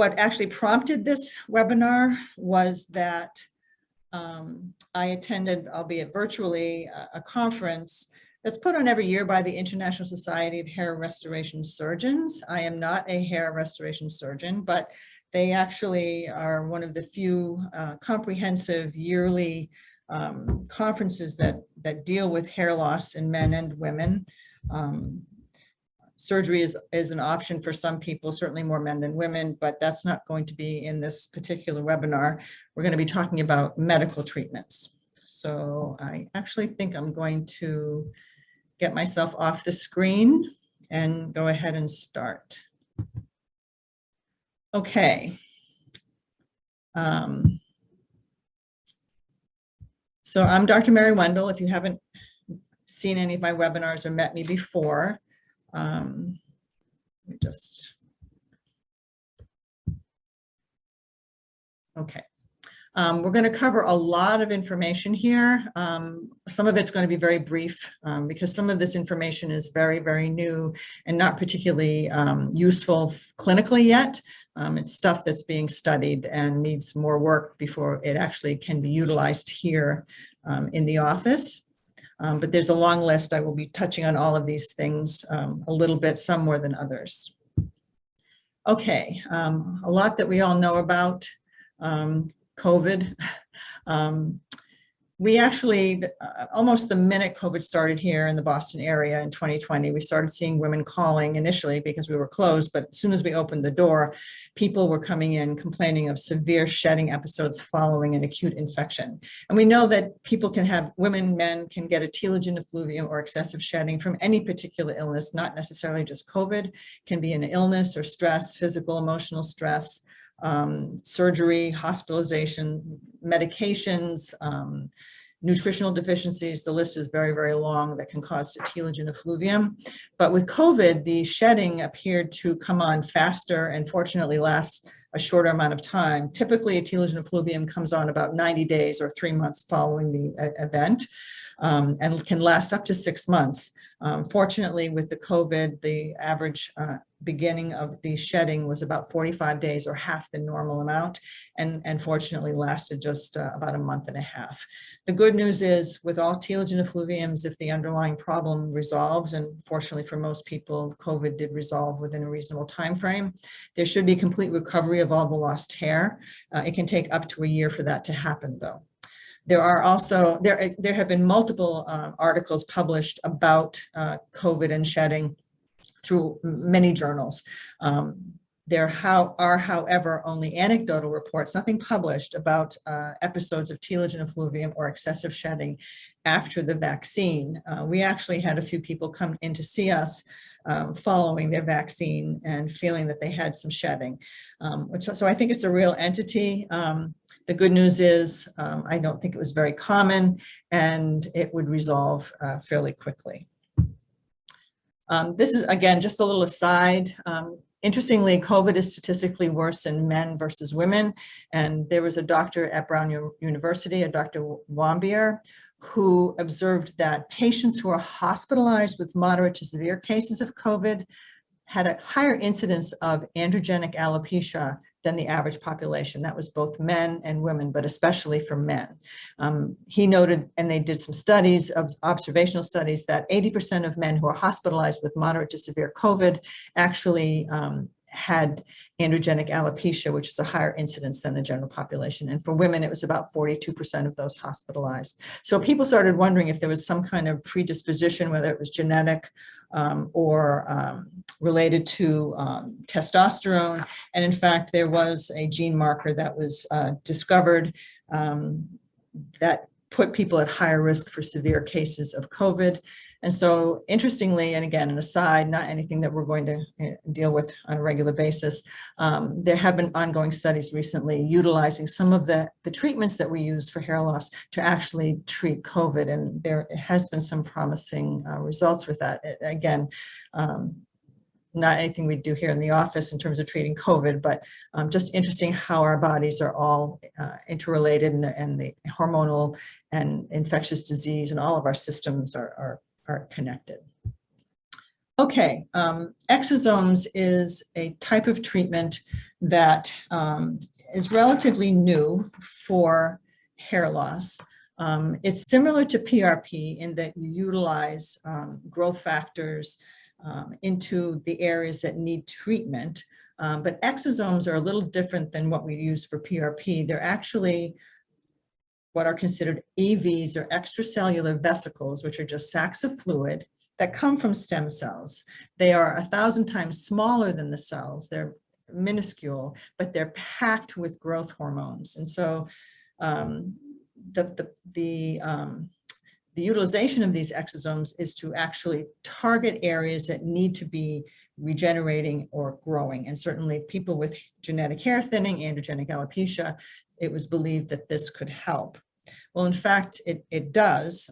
what actually prompted this webinar was that I attended, albeit virtually, a conference that's put on every year by the International Society of Hair Restoration Surgeons. I am not a hair restoration surgeon, but they actually are one of the few comprehensive yearly conferences that deal with hair loss in men and women. Surgery is an option for some people, certainly more men than women, but that's not going to be in this particular webinar. We're going to be talking about medical treatments. So I actually think I'm going to get myself off the screen and go ahead and start. Okay. So I'm Dr. Mary Wendel. If you haven't seen any of my webinars or met me before, let me just, okay. We're going to cover a lot of information here. Some of it's going to be very brief because some of this information is very, very new and not particularly useful clinically yet. It's stuff that's being studied and needs more work before it actually can be utilized here in the office. But there's a long list. I will be touching on all of these things a little bit, some more than others. Okay, a lot that we all know about COVID. We actually, almost the minute COVID started here in the Boston area in 2020, we started seeing women calling initially because we were closed, but as soon as we opened the door, people were coming in complaining of severe shedding episodes following an acute infection. And we know that people can have, women, men can get a telogen effluvium or excessive shedding from any particular illness, not necessarily just COVID, can be an illness or stress, physical, emotional stress, surgery, hospitalization, medications, nutritional deficiencies. The list is very, very long that can cause telogen effluvium. But with COVID, the shedding appeared to come on faster and fortunately last a shorter amount of time. Typically, a telogen effluvium comes on about 90 days or 3 months following the event. And can last up to 6 months. Fortunately, with the COVID, the average beginning of the shedding was about 45 days or half the normal amount, and fortunately lasted just about a month and a half. The good news is with all telogen effluviums, if the underlying problem resolves, and fortunately for most people, COVID did resolve within a reasonable time frame, there should be complete recovery of all the lost hair. It can take up to a year for that to happen though. There are also, there have been multiple articles published about COVID and shedding through many journals. There are, however, only anecdotal reports, nothing published about episodes of telogen effluvium or excessive shedding after the vaccine. We actually had a few people come in to see us following their vaccine and feeling that they had some shedding. So I think it's a real entity. The good news is I don't think it was very common and it would resolve fairly quickly. This is, again, just a little aside. Interestingly, COVID is statistically worse in men versus women. And there was a doctor at Brown University, a Dr. Wambier, who observed that patients who are hospitalized with moderate to severe cases of COVID had a higher incidence of androgenic alopecia than the average population. That was both men and women, but especially for men. He noted, and they did some studies, observational studies, that 80% of men who are hospitalized with moderate to severe COVID actually had androgenic alopecia, which is a higher incidence than the general population. And for women, it was about 42% of those hospitalized. So people started wondering if there was some kind of predisposition, whether it was genetic or related to testosterone. And in fact, there was a gene marker that was discovered that put people at higher risk for severe cases of COVID. And so interestingly, and again, an aside, not anything that we're going to deal with on a regular basis, there have been ongoing studies recently utilizing some of the treatments that we use for hair loss to actually treat COVID. And there has been some promising results with that. Again, not anything we do here in the office in terms of treating COVID, but just interesting how our bodies are all interrelated and the hormonal and infectious disease and all of our systems are connected. Okay, exosomes is a type of treatment that is relatively new for hair loss. It's similar to PRP in that you utilize growth factors into the areas that need treatment. But exosomes are a little different than what we use for PRP. They're actually what are considered EVs, or extracellular vesicles, which are just sacs of fluid that come from stem cells. They are 1,000 times smaller than the cells. They're minuscule, but they're packed with growth hormones. And so the utilization of these exosomes is to actually target areas that need to be regenerating or growing. And certainly people with genetic hair thinning, androgenic alopecia, it was believed that this could help. Well, in fact, it does.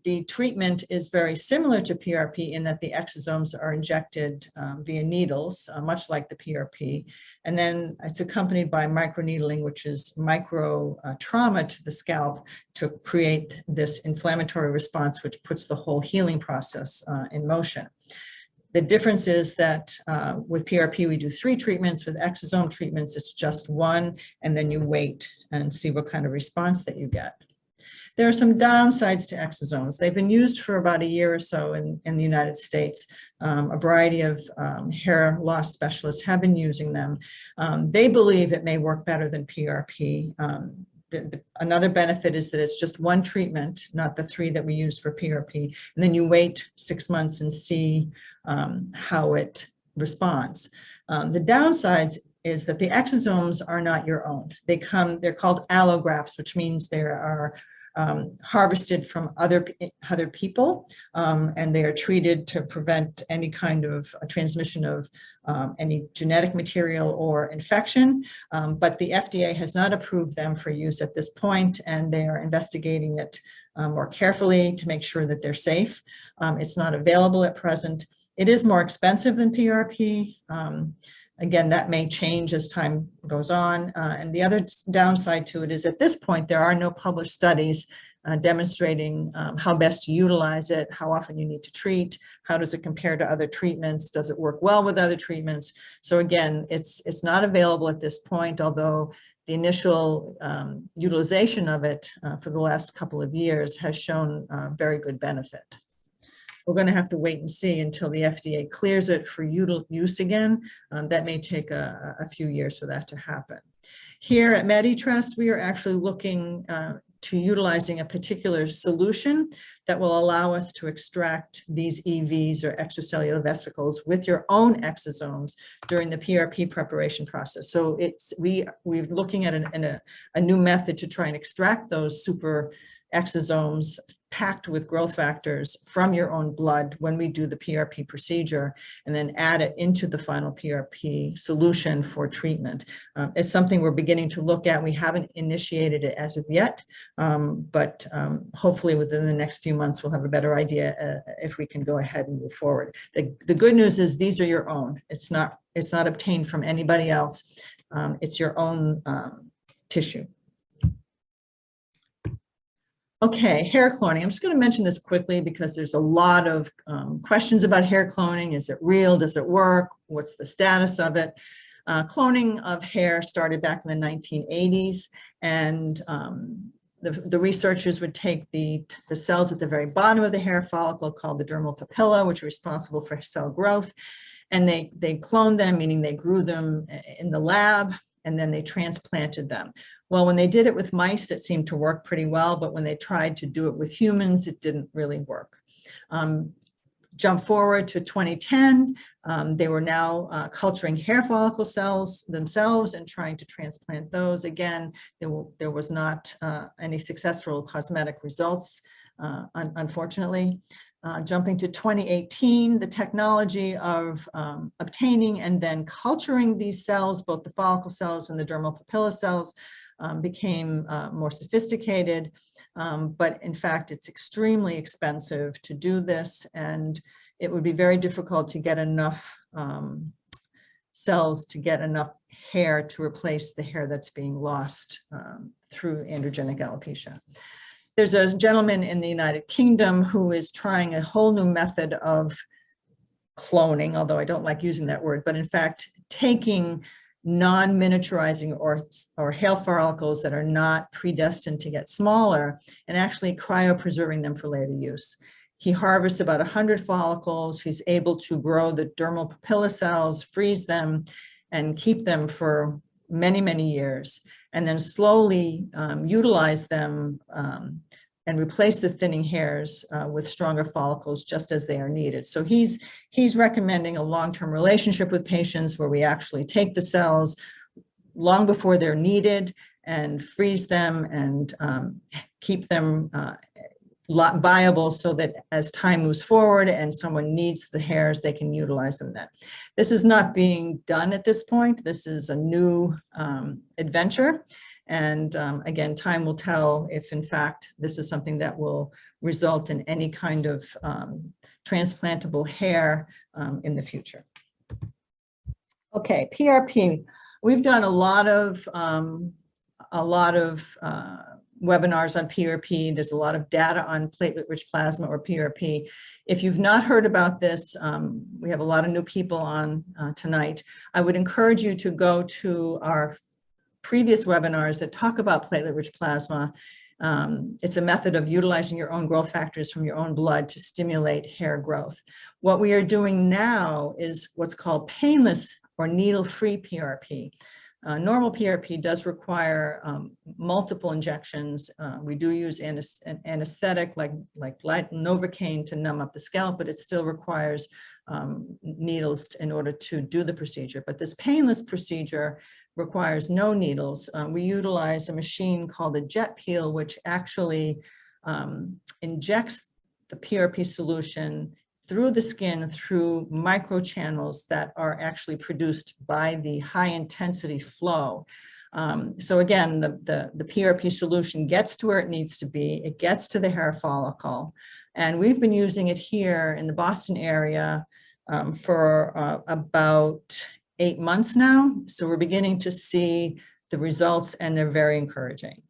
The treatment is very similar to PRP in that the exosomes are injected via needles, much like the PRP. And then it's accompanied by microneedling, which is micro trauma to the scalp to create this inflammatory response, which puts the whole healing process in motion. The difference is that with PRP, we do 3 treatments. With exosome treatments, it's just 1, and then you wait and see what kind of response that you get. There are some downsides to exosomes. They've been used for about a year or so in the United States. A variety of hair loss specialists have been using them. They believe it may work better than PRP. Another benefit is that it's just 1 treatment, not the 3 that we use for PRP. And then you wait 6 months and see how it responds. The downsides is that the exosomes are not your own. They're called allografts, which means they are harvested from other people, and they are treated to prevent any kind of transmission of any genetic material or infection. But the FDA has not approved them for use at this point, and they are investigating it more carefully to make sure that they're safe. It's not available at present. It is more expensive than PRP. Again, that may change as time goes on. And the other downside to it is at this point, there are no published studies demonstrating how best to utilize it, how often you need to treat, how does it compare to other treatments, does it work well with other treatments? So again, it's not available at this point, although the initial utilization of it for the last couple of years has shown very good benefit. We're going to have to wait and see until the FDA clears it for use again. That may take a few years for that to happen. Here at Medi Tresse, we are actually looking to utilizing a particular solution that will allow us to extract these EVs, or extracellular vesicles, with your own exosomes during the PRP preparation process. So we're looking at a new method to try and extract those super exosomes packed with growth factors from your own blood when we do the PRP procedure, and then add it into the final PRP solution for treatment. It's something we're beginning to look at. We haven't initiated it as of yet, but hopefully within the next few months we'll have a better idea if we can go ahead and move forward. The good news is these are your own. It's not obtained from anybody else. It's your own tissue. Okay, hair cloning. I'm just going to mention this quickly because there's a lot of questions about hair cloning. Is it real? Does it work? What's the status of it? Cloning of hair started back in the 1980s, and the researchers would take the cells at the very bottom of the hair follicle, called the dermal papilla, which are responsible for cell growth, and they cloned them, meaning they grew them in the lab, and then they transplanted them. Well, when they did it with mice, it seemed to work pretty well, but when they tried to do it with humans, it didn't really work. Jump forward to 2010, they were now culturing hair follicle cells themselves and trying to transplant those. Again, there was not any successful cosmetic results, unfortunately. Jumping to 2018, the technology of obtaining and then culturing these cells, both the follicle cells and the dermal papilla cells, became more sophisticated. But in fact, it's extremely expensive to do this, and it would be very difficult to get enough cells to get enough hair to replace the hair that's being lost through androgenic alopecia. There's a gentleman in the United Kingdom who is trying a whole new method of cloning, although I don't like using that word, but in fact, taking non-miniaturizing or hair follicles that are not predestined to get smaller and actually cryopreserving them for later use. He harvests about 100 follicles. He's able to grow the dermal papilla cells, freeze them, and keep them for many, many years, and then slowly utilize them and replace the thinning hairs with stronger follicles just as they are needed. So he's recommending a long-term relationship with patients where we actually take the cells long before they're needed and freeze them and keep them viable so that as time moves forward and someone needs the hairs, they can utilize them then. This is not being done at this point. This is a new adventure. And again, time will tell if in fact this is something that will result in any kind of transplantable hair in the future. Okay, PRP. We've done a lot of webinars on PRP. There's a lot of data on platelet-rich plasma or PRP. If you've not heard about this, we have a lot of new people on tonight. I would encourage you to go to our previous webinars that talk about platelet-rich plasma. It's a method of utilizing your own growth factors from your own blood to stimulate hair growth. What we are doing now is what's called painless or needle-free PRP. Normal PRP does require multiple injections. We do use an anesthetic like Novocaine to numb up the scalp, but it still requires needles in order to do the procedure. But this painless procedure requires no needles. We utilize a machine called a jet peel, which actually injects the PRP solution through the skin through microchannels that are actually produced by the high intensity flow. So again, the PRP solution gets to where it needs to be. It gets to the hair follicle. And we've been using it here in the Boston area for about 8 months now. So we're beginning to see the results and they're very encouraging.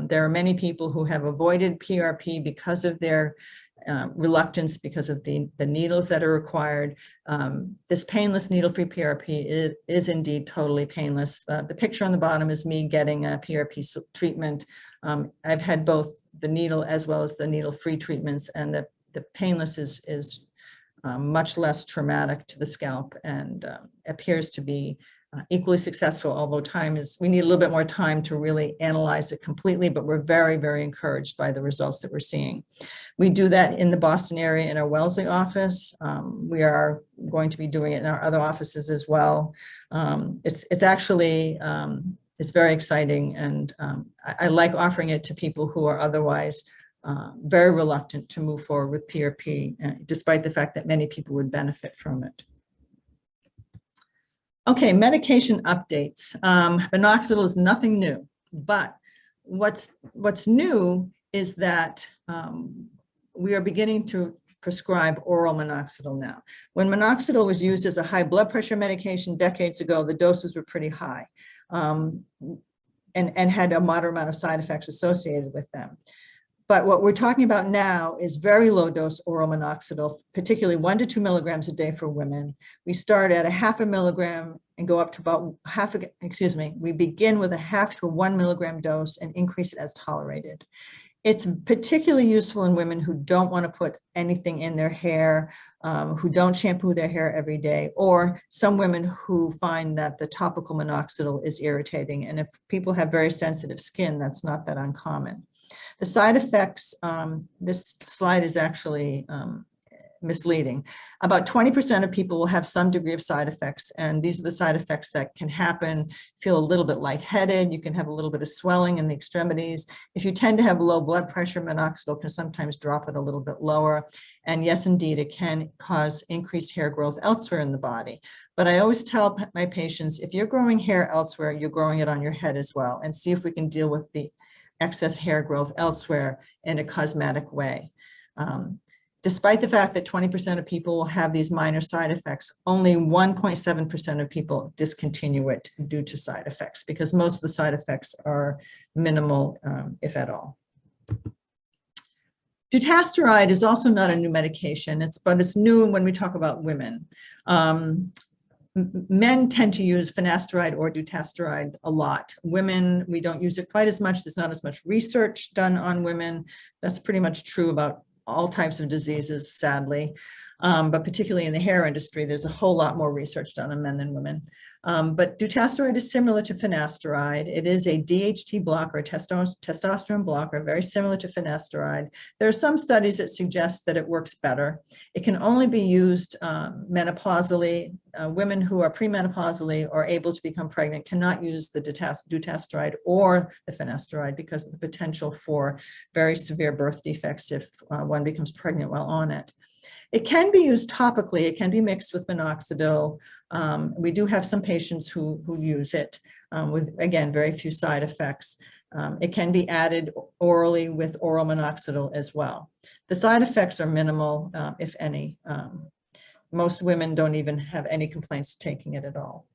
There are many people who have avoided PRP because of their reluctance because of the needles that are required. This painless needle-free PRP is indeed totally painless. The picture on the bottom is me getting a PRP treatment. I've had both the needle as well as the needle-free treatments, and the painless is much less traumatic to the scalp and appears to be equally successful, although we need a little bit more time to really analyze it completely, but we're very, very encouraged by the results that we're seeing. We do that in the Boston area in our Wellesley office. We are going to be doing it in our other offices as well. It's actually, it's very exciting, and I like offering it to people who are otherwise very reluctant to move forward with PRP, despite the fact that many people would benefit from it. Okay, medication updates. Minoxidil is nothing new, but what's new is that we are beginning to prescribe oral minoxidil now. When minoxidil was used as a high blood pressure medication decades ago, the doses were pretty high and had a moderate amount of side effects associated with them. But what we're talking about now is very low dose oral minoxidil, particularly 1 to 2 milligrams a day for women. We start at a 0.5 milligram and go up to about we begin with a 0.5 to 1 milligram dose and increase it as tolerated. It's particularly useful in women who don't want to put anything in their hair, who don't shampoo their hair every day, or some women who find that the topical minoxidil is irritating. And if people have very sensitive skin, that's not that uncommon. The side effects, this slide is actually misleading. About 20% of people will have some degree of side effects, and these are the side effects that can happen. Feel a little bit lightheaded, you can have a little bit of swelling in the extremities. If you tend to have low blood pressure, minoxidil can sometimes drop it a little bit lower. And yes, indeed, it can cause increased hair growth elsewhere in the body. But I always tell my patients, if you're growing hair elsewhere, you're growing it on your head as well, and see if we can deal with the excess hair growth elsewhere in a cosmetic way. Despite the fact that 20% of people will have these minor side effects, only 1.7% of people discontinue it due to side effects, because most of the side effects are minimal, if at all. Dutasteroid is also not a new medication, but it's new when we talk about women. Men tend to use finasteride or dutasteroid a lot. Women, we don't use it quite as much. There's not as much research done on women. That's pretty much true about all types of diseases, sadly. But particularly in the hair industry, there's a whole lot more research done on men than women. But dutasteroid is similar to finasteride. It is a DHT blocker, a testosterone blocker, very similar to finasteride. There are some studies that suggest that it works better. It can only be used menopausally. Women who are premenopausally or able to become pregnant cannot use the dutasteroid or the finasteride because of the potential for very severe birth defects if one becomes pregnant while on it. It can be used topically. It can be mixed with minoxidil. We do have some patients who use it with, again, very few side effects. It can be added orally with oral minoxidil as well. The side effects are minimal, if any. Most women don't even have any complaints taking it at all.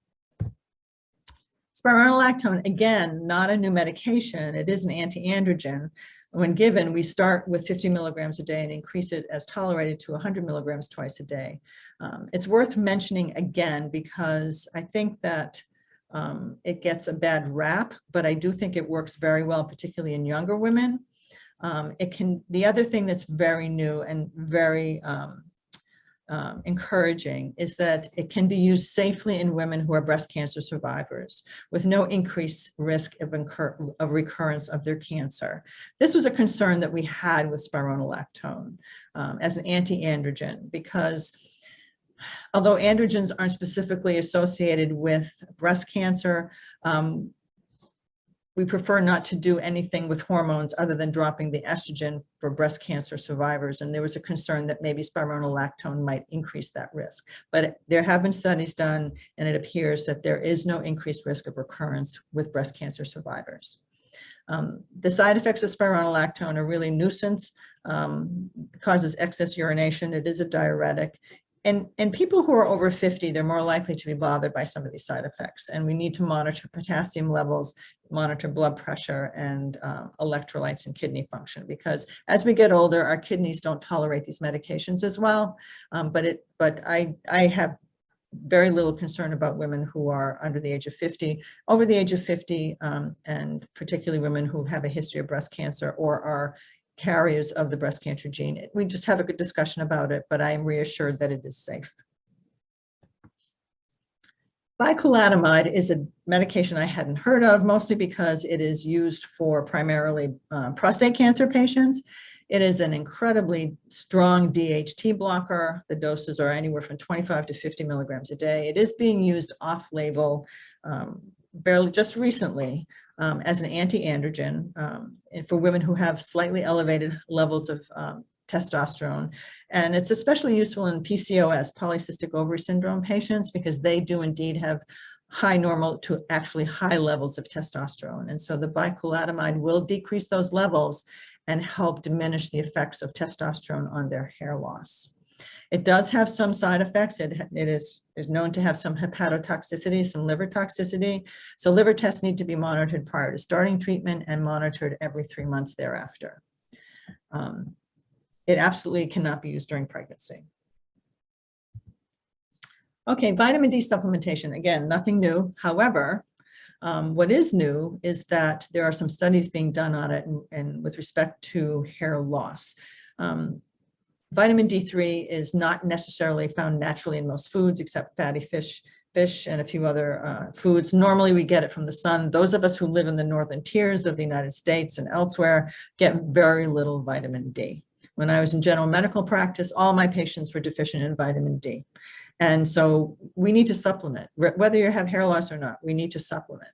Spironolactone, again, not a new medication. It is an anti-androgen. When given, we start with 50 milligrams a day and increase it as tolerated to 100 milligrams twice a day. It's worth mentioning again because I think that it gets a bad rap, but I do think it works very well, particularly in younger women. The other thing that's very new and very encouraging is that it can be used safely in women who are breast cancer survivors with no increased risk of recurrence of their cancer. This was a concern that we had with spironolactone as an anti-androgen because although androgens aren't specifically associated with breast cancer, we prefer not to do anything with hormones other than dropping the estrogen for breast cancer survivors. And there was a concern that maybe spironolactone might increase that risk. But there have been studies done, and it appears that there is no increased risk of recurrence with breast cancer survivors. The side effects of spironolactone are really nuisance, causes excess urination. It is a diuretic. And people who are over 50, they're more likely to be bothered by some of these side effects. And we need to monitor potassium levels, monitor blood pressure and electrolytes and kidney function, because as we get older, our kidneys don't tolerate these medications as well. But I have very little concern about women who are under the age of 50, over the age of 50, and particularly women who have a history of breast cancer or are carriers of the breast cancer gene. We just have a good discussion about it, but I am reassured that it is safe. Bicoladamide is a medication I hadn't heard of, mostly because it is used for primarily prostate cancer patients. It is an incredibly strong DHT blocker. The doses are anywhere from 25 to 50 milligrams a day. It is being used off-label barely just recently as an anti-androgen for women who have slightly elevated levels of testosterone. And it's especially useful in PCOS, polycystic ovary syndrome patients, because they do indeed have high normal to actually high levels of testosterone. And so the bicoladamide will decrease those levels and help diminish the effects of testosterone on their hair loss. It does have some side effects. It is known to have some hepatotoxicity, some liver toxicity. So liver tests need to be monitored prior to starting treatment and monitored every 3 months thereafter. It absolutely cannot be used during pregnancy. Okay, vitamin D supplementation. Again, nothing new. However, what is new is that there are some studies being done on it and with respect to hair loss. Vitamin D3 is not necessarily found naturally in most foods except fatty fish and a few other foods. Normally we get it from the sun. Those of us who live in the northern tiers of the United States and elsewhere get very little vitamin D. When I was in general medical practice, all my patients were deficient in vitamin D. And so we need to supplement. Whether you have hair loss or not, we need to supplement.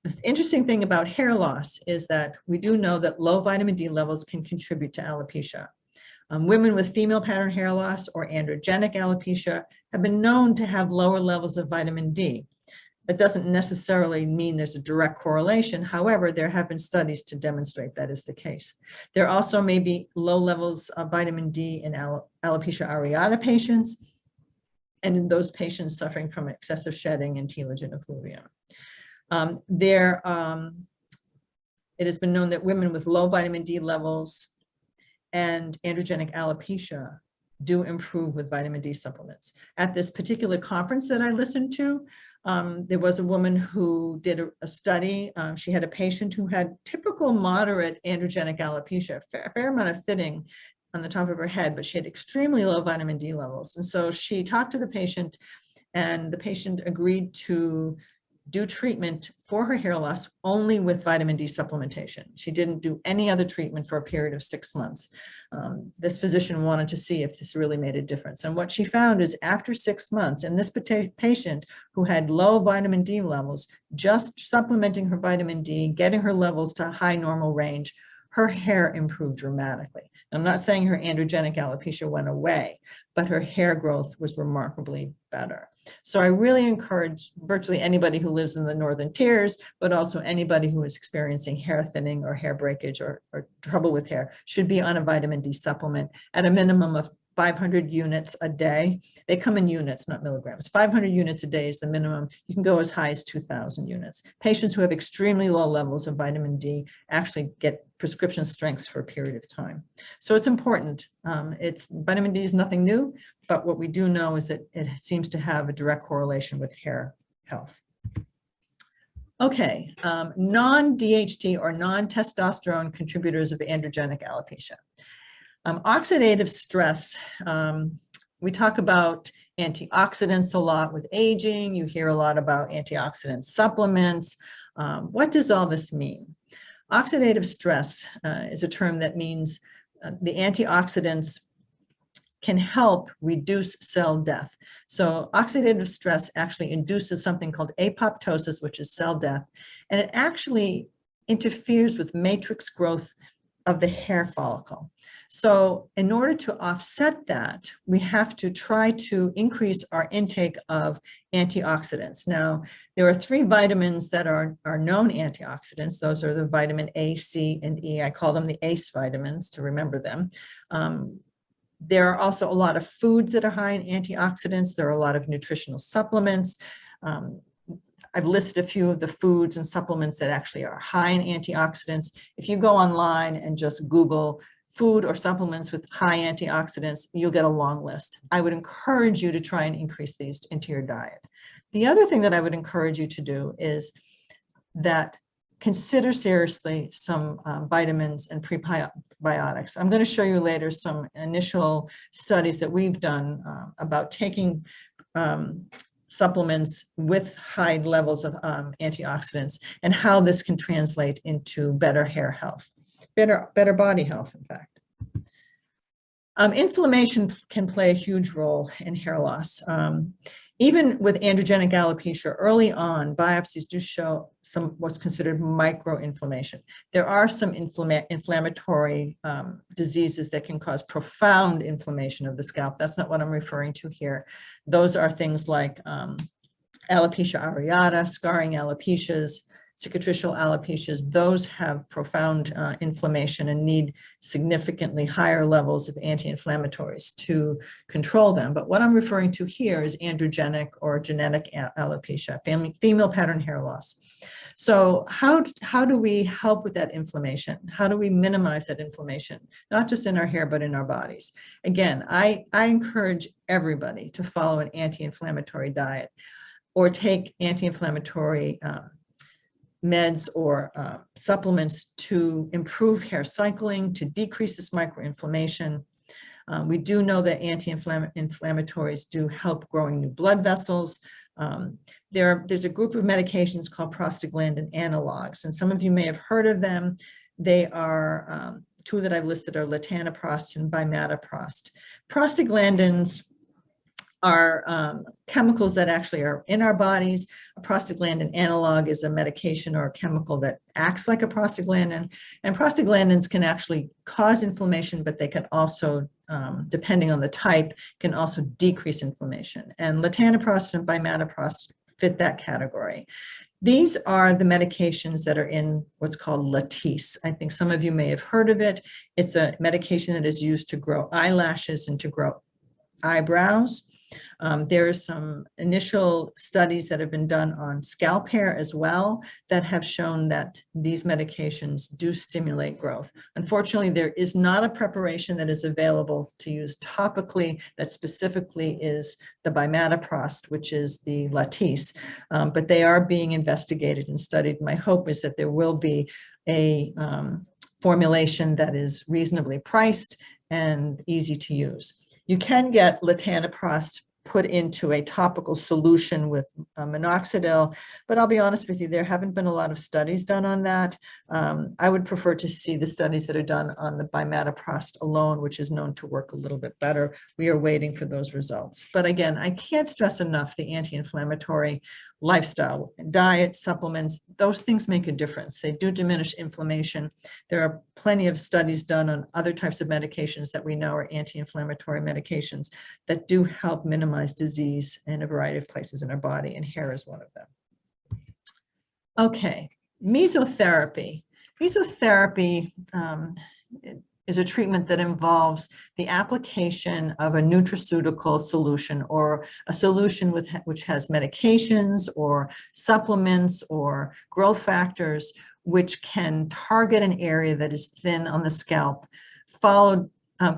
The interesting thing about hair loss is that we do know that low vitamin D levels can contribute to alopecia. Women with female pattern hair loss or androgenic alopecia have been known to have lower levels of vitamin D. That doesn't necessarily mean there's a direct correlation. However, there have been studies to demonstrate that is the case. There also may be low levels of vitamin D in alopecia areata patients and in those patients suffering from excessive shedding and telogen effluvium. It has been known that women with low vitamin D levels and androgenic alopecia do improve with vitamin D supplements. At this particular conference that I listened to, there was a woman who did a study. She had a patient who had typical moderate androgenic alopecia, a fair amount of thinning on the top of her head, but she had extremely low vitamin D levels. And so she talked to the patient, and the patient agreed to do treatment for her hair loss only with vitamin D supplementation. She didn't do any other treatment for a period of 6 months. This physician wanted to see if this really made a difference. And what she found is after 6 months, in this patient who had low vitamin D levels, just supplementing her vitamin D, getting her levels to a high normal range, her hair improved dramatically. I'm not saying her androgenic alopecia went away, but her hair growth was remarkably better. So I really encourage virtually anybody who lives in the Northern Tiers, but also anybody who is experiencing hair thinning or hair breakage or trouble with hair should be on a vitamin D supplement at a minimum of 500 units a day. They come in units, not milligrams. 500 units a day is the minimum. You can go as high as 2,000 units. Patients who have extremely low levels of vitamin D actually get prescription strengths for a period of time. So it's important. Vitamin D is nothing new, but what we do know is that it seems to have a direct correlation with hair health. Okay, non-DHT or non-testosterone contributors of androgenic alopecia. Oxidative stress, we talk about antioxidants a lot with aging. You hear a lot about antioxidant supplements. What does all this mean? Oxidative stress is a term that means the antioxidants can help reduce cell death. So oxidative stress actually induces something called apoptosis, which is cell death, and it actually interferes with matrix growth of the hair follicle. So in order to offset that, we have to try to increase our intake of antioxidants. Now, there are 3 vitamins that are known antioxidants. Those are the vitamin A, C, and E. I call them the ACE vitamins to remember them. There are also a lot of foods that are high in antioxidants. There are a lot of nutritional supplements. I've listed a few of the foods and supplements that actually are high in antioxidants. If you go online and just Google food or supplements with high antioxidants, you'll get a long list. I would encourage you to try and increase these into your diet. The other thing that I would encourage you to do is that consider seriously some vitamins and prebiotics. I'm going to show you later some initial studies that we've done about taking supplements with high levels of antioxidants and how this can translate into better hair health, better body health, in fact. Inflammation can play a huge role in hair loss. Even with androgenic alopecia, early on, biopsies do show some what's considered microinflammation. There are some inflammatory diseases that can cause profound inflammation of the scalp. That's not what I'm referring to here. Those are things like alopecia areata, scarring alopecias, cicatricial alopecias. Those have profound inflammation and need significantly higher levels of anti-inflammatories to control them. But what I'm referring to here is androgenic or genetic alopecia, female pattern hair loss. So how do we help with that inflammation? How do we minimize that inflammation, not just in our hair, but in our bodies? Again, I encourage everybody to follow an anti-inflammatory diet or take anti-inflammatory meds or supplements to improve hair cycling, to decrease this microinflammation. We do know that anti-inflammatories do help growing new blood vessels. There's a group of medications called Prostaglandin Analogues, and some of you may have heard of them. They are, 2 that I've listed are latanoprost and bimatoprost. Prostaglandins are chemicals that actually are in our bodies. A prostaglandin analog is a medication or a chemical that acts like a prostaglandin, and prostaglandins can actually cause inflammation, but they can also, depending on the type, can also decrease inflammation. And latanoprost and bimatoprost fit that category. These are the medications that are in what's called Latisse. I think some of you may have heard of it. It's a medication that is used to grow eyelashes and to grow eyebrows. There are some initial studies that have been done on scalp hair as well that have shown that these medications do stimulate growth. Unfortunately, there is not a preparation that is available to use topically that specifically is the Bimatoprost, which is the Latisse, but they are being investigated and studied. My hope is that there will be a formulation that is reasonably priced and easy to use. You can get latanoprost put into a topical solution with minoxidil, but I'll be honest with you, there haven't been a lot of studies done on that. I would prefer to see the studies that are done on the Bimatoprost alone, which is known to work a little bit better. We are waiting for those results. But again, I can't stress enough the anti-inflammatory lifestyle, diet, supplements, those things make a difference. They do diminish inflammation. There are plenty of studies done on other types of medications that we know are anti-inflammatory medications that do help minimize disease in a variety of places in our body, and hair is one of them. Okay, mesotherapy. Mesotherapy is a treatment that involves the application of a nutraceutical solution or a solution which has medications or supplements or growth factors which can target an area that is thin on the scalp, followed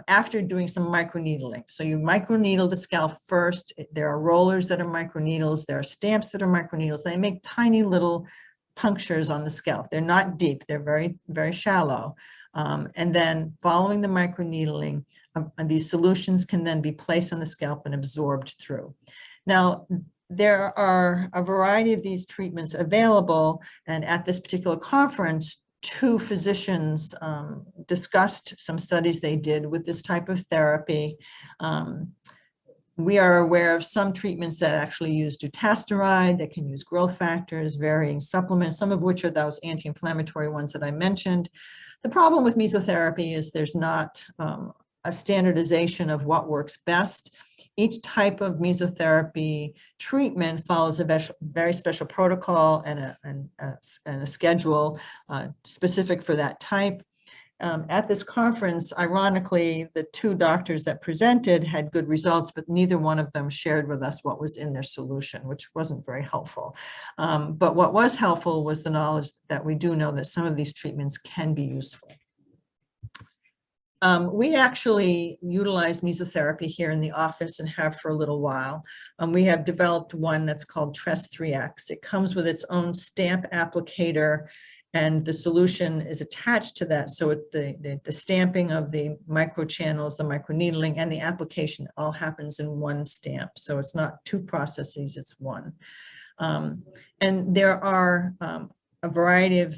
after doing some microneedling. So you microneedle the scalp first. There are rollers that are microneedles. There are stamps that are microneedles. They make tiny little punctures on the scalp. They're not deep. They're very, very shallow. And then following the microneedling, these solutions can then be placed on the scalp and absorbed through. Now, there are a variety of these treatments available, and at this particular conference, two physicians discussed some studies they did with this type of therapy. We are aware of some treatments that actually use Dutasteroid, that can use growth factors, varying supplements, some of which are those anti-inflammatory ones that I mentioned. The problem with mesotherapy is there's not a standardization of what works best. Each type of mesotherapy treatment follows a very special protocol and a schedule specific for that type. At this conference, ironically, the two doctors that presented had good results, but neither one of them shared with us what was in their solution, which wasn't very helpful. But what was helpful was the knowledge that we do know that some of these treatments can be useful. We actually utilize mesotherapy here in the office and have for a little while. We have developed one that's called Tresse 3X. It comes with its own stamp applicator, and the solution is attached to that. So the stamping of the microchannels, the microneedling, and the application all happens in one stamp. So it's not two processes, it's one. And there are a variety of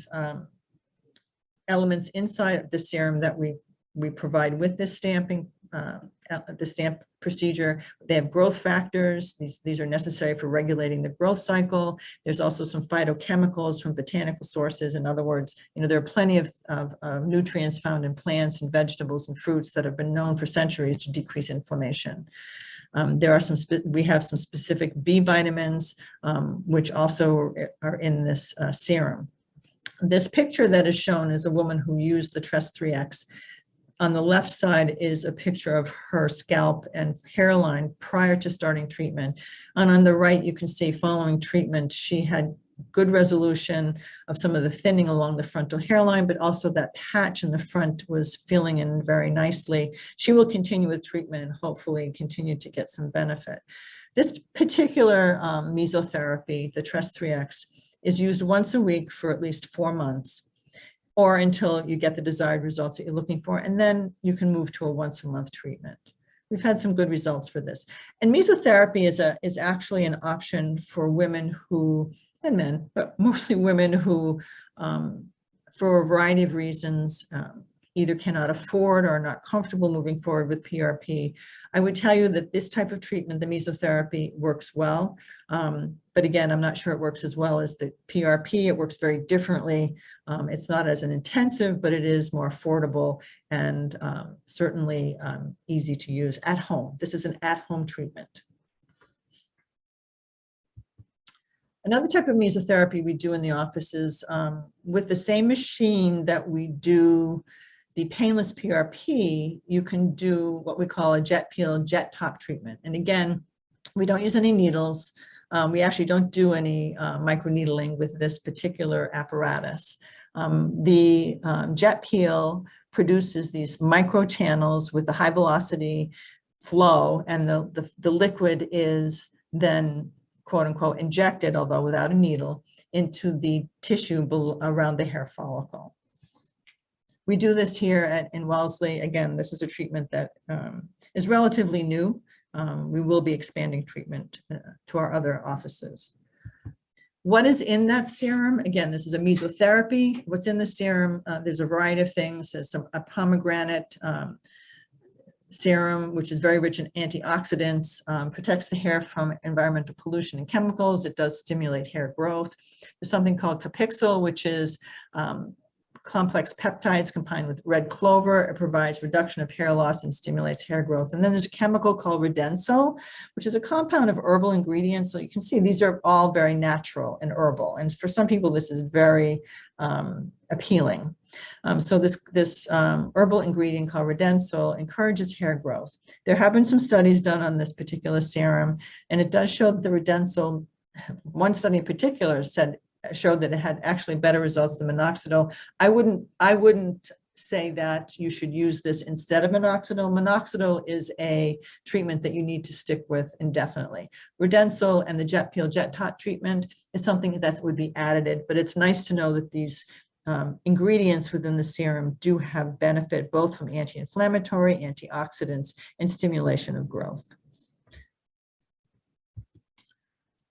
elements inside the serum that we provide with this stamping, the stamp procedure. They have growth factors. These are necessary for regulating the growth cycle. There's also some phytochemicals from botanical sources. In other words, there are plenty of nutrients found in plants and vegetables and fruits that have been known for centuries to decrease inflammation. We have some specific B vitamins, which also are in this serum. This picture that is shown is a woman who used the Tresse 3X. On the left side is a picture of her scalp and hairline prior to starting treatment. And on the right, you can see following treatment, she had good resolution of some of the thinning along the frontal hairline, but also that patch in the front was filling in very nicely. She will continue with treatment and hopefully continue to get some benefit. This particular mesotherapy, the Tresse 3X, is used once a week for at least 4 months, or until you get the desired results that you're looking for, and then you can move to a once-a-month treatment. We've had some good results for this. And mesotherapy is actually an option for women who, and men, but mostly women who, for a variety of reasons, either cannot afford or are not comfortable moving forward with PRP. I would tell you that this type of treatment, the mesotherapy, works well. But again, I'm not sure it works as well as the PRP. It works very differently. It's not as an intensive, but it is more affordable and certainly easy to use at home. This is an at-home treatment. Another type of mesotherapy we do in the office is with the same machine that we do the painless PRP, you can do what we call a jet peel, jet top treatment. And again, We don't use any needles. We actually don't do any microneedling with this particular apparatus. The jet peel produces these microchannels with the high velocity flow, and the liquid is then, quote unquote, injected, although without a needle, into the tissue around the hair follicle. We do this here in Wellesley. Again, this is a treatment that is relatively new. We will be expanding treatment to our other offices. What is in that serum? Again, this is a mesotherapy. What's in the serum? There's a variety of things. There's a pomegranate serum, which is very rich in antioxidants, protects the hair from environmental pollution and chemicals. It does stimulate hair growth. There's something called capixyl, which is complex peptides combined with red clover. It provides reduction of hair loss and stimulates hair growth. And then there's a chemical called Radensyl, which is a compound of herbal ingredients. So you can see these are all very natural and herbal. And for some people, this is very appealing. So this herbal ingredient called Radensyl encourages hair growth. There have been some studies done on this particular serum, and it does show that the Radensyl, one study in particular showed that it had actually better results than minoxidil. I wouldn't say that you should use this instead of minoxidil. Minoxidil is a treatment that you need to stick with indefinitely. Radensyl and the jet peel jet tot treatment is something that would be added, but it's nice to know that these ingredients within the serum do have benefit both from anti-inflammatory, antioxidants, and stimulation of growth.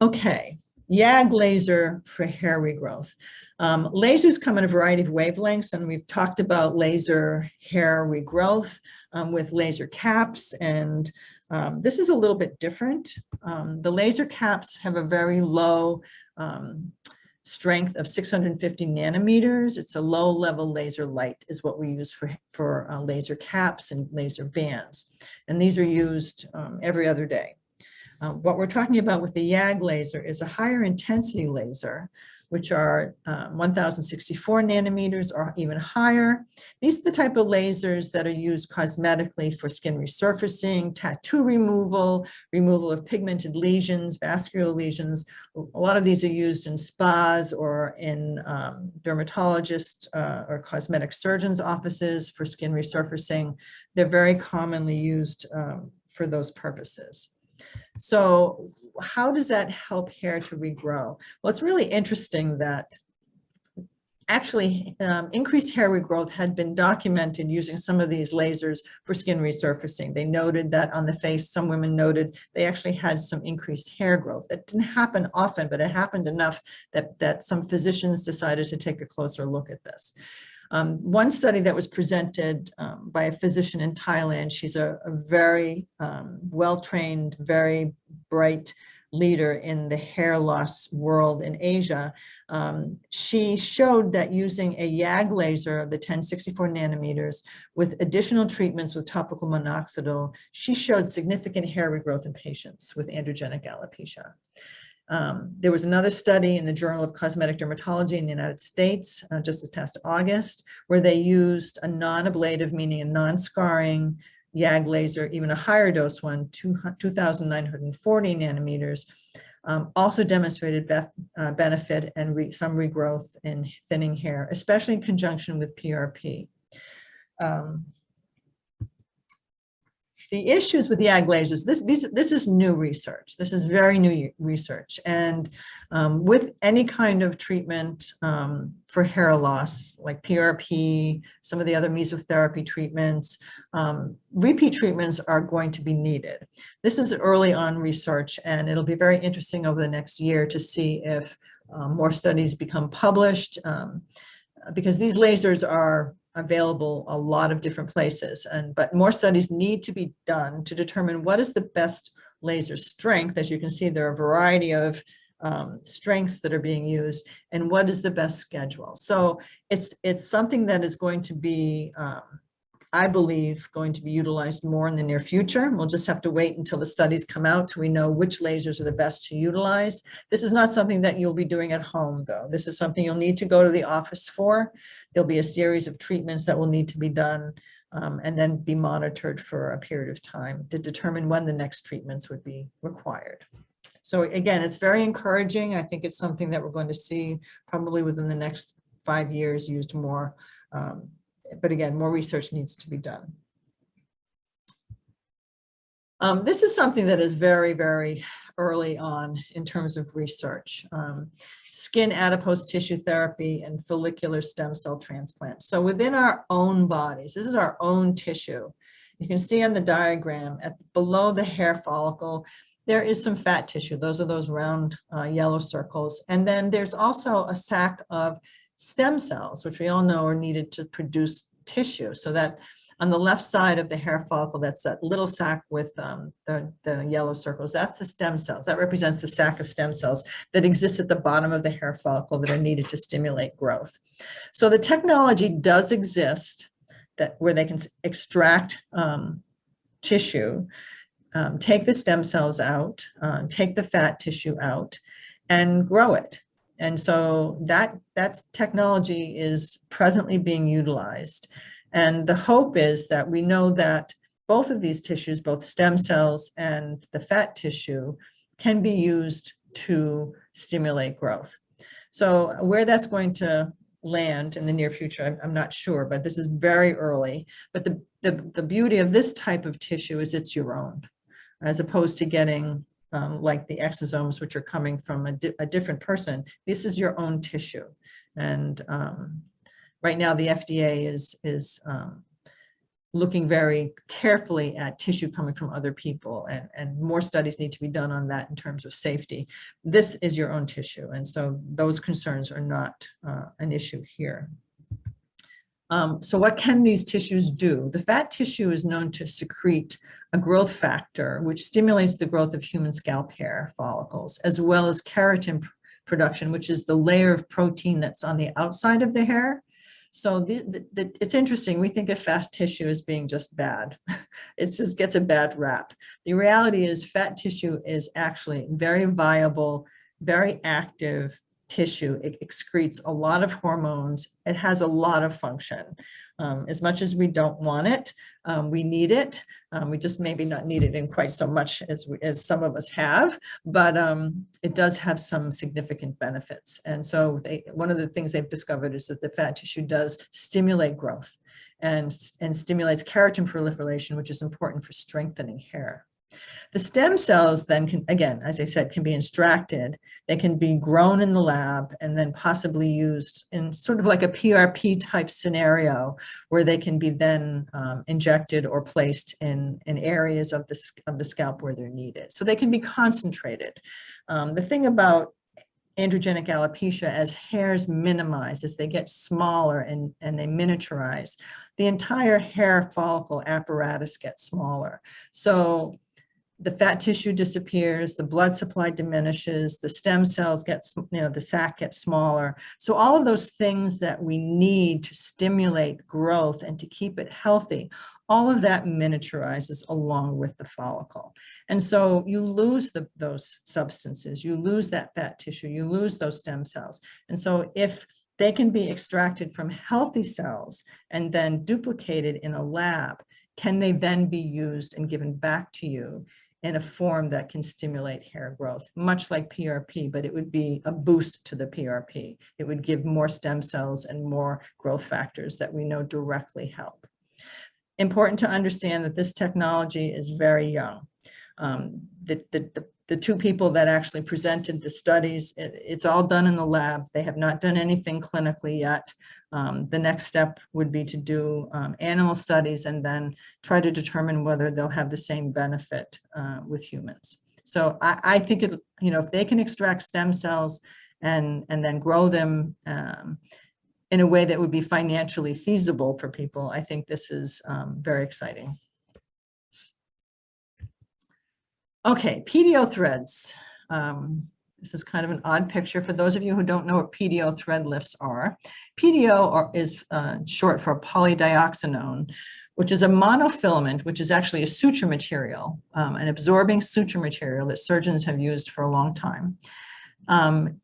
Okay. YAG laser for hair regrowth. Lasers come in a variety of wavelengths, and we've talked about laser hair regrowth with laser caps, and this is a little bit different. The laser caps have a very low strength of 650 nanometers. It's a low-level laser light is what we use for laser caps and laser bands, and these are used every other day. What we're talking about with the YAG laser is a higher intensity laser, which are 1064 nanometers or even higher. These are the type of lasers that are used cosmetically for skin resurfacing, tattoo removal, removal of pigmented lesions, vascular lesions. A lot of these are used in spas or in dermatologist or cosmetic surgeons' offices for skin resurfacing. They're very commonly used for those purposes. So how does that help hair to regrow? Well, it's really interesting that actually increased hair regrowth had been documented using some of these lasers for skin resurfacing. They noted that on the face, some women noted they actually had some increased hair growth. That didn't happen often, but it happened enough that some physicians decided to take a closer look at this. One study that was presented by a physician in Thailand, she's a very well-trained, very bright leader in the hair loss world in Asia. She showed that using a YAG laser of the 1064 nanometers with additional treatments with topical minoxidil, she showed significant hair regrowth in patients with androgenic alopecia. There was another study in the Journal of Cosmetic Dermatology in the United States just this past August, where they used a non-ablative, meaning a non-scarring YAG laser, even a higher dose one, 2,940 nanometers, also demonstrated benefit and some regrowth in thinning hair, especially in conjunction with PRP. The issues with YAG lasers, this is new research. This is very new research. And with any kind of treatment for hair loss, like PRP, some of the other mesotherapy treatments, repeat treatments are going to be needed. This is early on research, and it'll be very interesting over the next year to see if more studies become published, because these lasers are available a lot of different places, but more studies need to be done to determine what is the best laser strength. As you can see, there are a variety of strengths that are being used, and what is the best schedule. So it's something that is going to be, I believe, going to be utilized more in the near future. We'll just have to wait until the studies come out till we know which lasers are the best to utilize. This is not something that you'll be doing at home, though. This is something you'll need to go to the office for. There'll be a series of treatments that will need to be done and then be monitored for a period of time to determine when the next treatments would be required. So again, it's very encouraging. I think it's something that we're going to see probably within the next 5 years used more. But again, more research needs to be done. This is something that is very, very early on in terms of research. Skin adipose tissue therapy and follicular stem cell transplant. So within our own bodies, this is our own tissue. You can see on the diagram below the hair follicle, there is some fat tissue. Those are those round yellow circles. And then there's also a sac of stem cells, which we all know are needed to produce tissue. So that on the left side of the hair follicle, that's that little sac with the yellow circles. That's the stem cells. That represents the sac of stem cells that exists at the bottom of the hair follicle that are needed to stimulate growth. So the technology does exist where they can extract tissue, take the stem cells out, take the fat tissue out, and grow it. And so that technology is presently being utilized. And the hope is that we know that both of these tissues, both stem cells and the fat tissue, can be used to stimulate growth. So where that's going to land in the near future, I'm not sure, but this is very early. But the beauty of this type of tissue is it's your own, as opposed to getting like the exosomes, which are coming from a different person. This is your own tissue. And right now, the FDA is looking very carefully at tissue coming from other people, and more studies need to be done on that in terms of safety. This is your own tissue, and so those concerns are not an issue here. So what can these tissues do? The fat tissue is known to secrete a growth factor, which stimulates the growth of human scalp hair follicles, as well as keratin production, which is the layer of protein that's on the outside of the hair. So it's interesting. We think of fat tissue as being just bad. It just gets a bad rap. The reality is fat tissue is actually very viable, very active tissue. It excretes a lot of hormones. It has a lot of function. As much as we don't want it, we need it. We just maybe not need it in quite so much as some of us have, but it does have some significant benefits. And so one of the things they've discovered is that the fat tissue does stimulate growth and stimulates keratin proliferation, which is important for strengthening hair. The stem cells then can, again, as I said, can be extracted. They can be grown in the lab and then possibly used in sort of like a PRP type scenario where they can be then injected or placed in areas of the scalp where they're needed. So they can be concentrated. The thing about androgenic alopecia, as hairs minimize, as they get smaller and they miniaturize, the entire hair follicle apparatus gets smaller. So the fat tissue disappears, the blood supply diminishes, the stem cells get, the sac gets smaller. So all of those things that we need to stimulate growth and to keep it healthy, all of that miniaturizes along with the follicle. And so you lose those substances, you lose that fat tissue, you lose those stem cells. And so if they can be extracted from healthy cells and then duplicated in a lab, can they then be used and given back to you in a form that can stimulate hair growth, much like PRP, but it would be a boost to the PRP. It would give more stem cells and more growth factors that we know directly help. Important to understand that this technology is very young. The two people that actually presented the studies, it's all done in the lab. They have not done anything clinically yet. The next step would be to do animal studies and then try to determine whether they'll have the same benefit with humans. So I think if they can extract stem cells and then grow them in a way that would be financially feasible for people, I think this is very exciting. Okay, Pdo Threads. This is kind of an odd picture for those of you who don't know what Pdo thread lifts are. Pdo is short for polydioxanone, which is a monofilament, which is actually a suture material, an absorbing suture material that surgeons have used for a long time.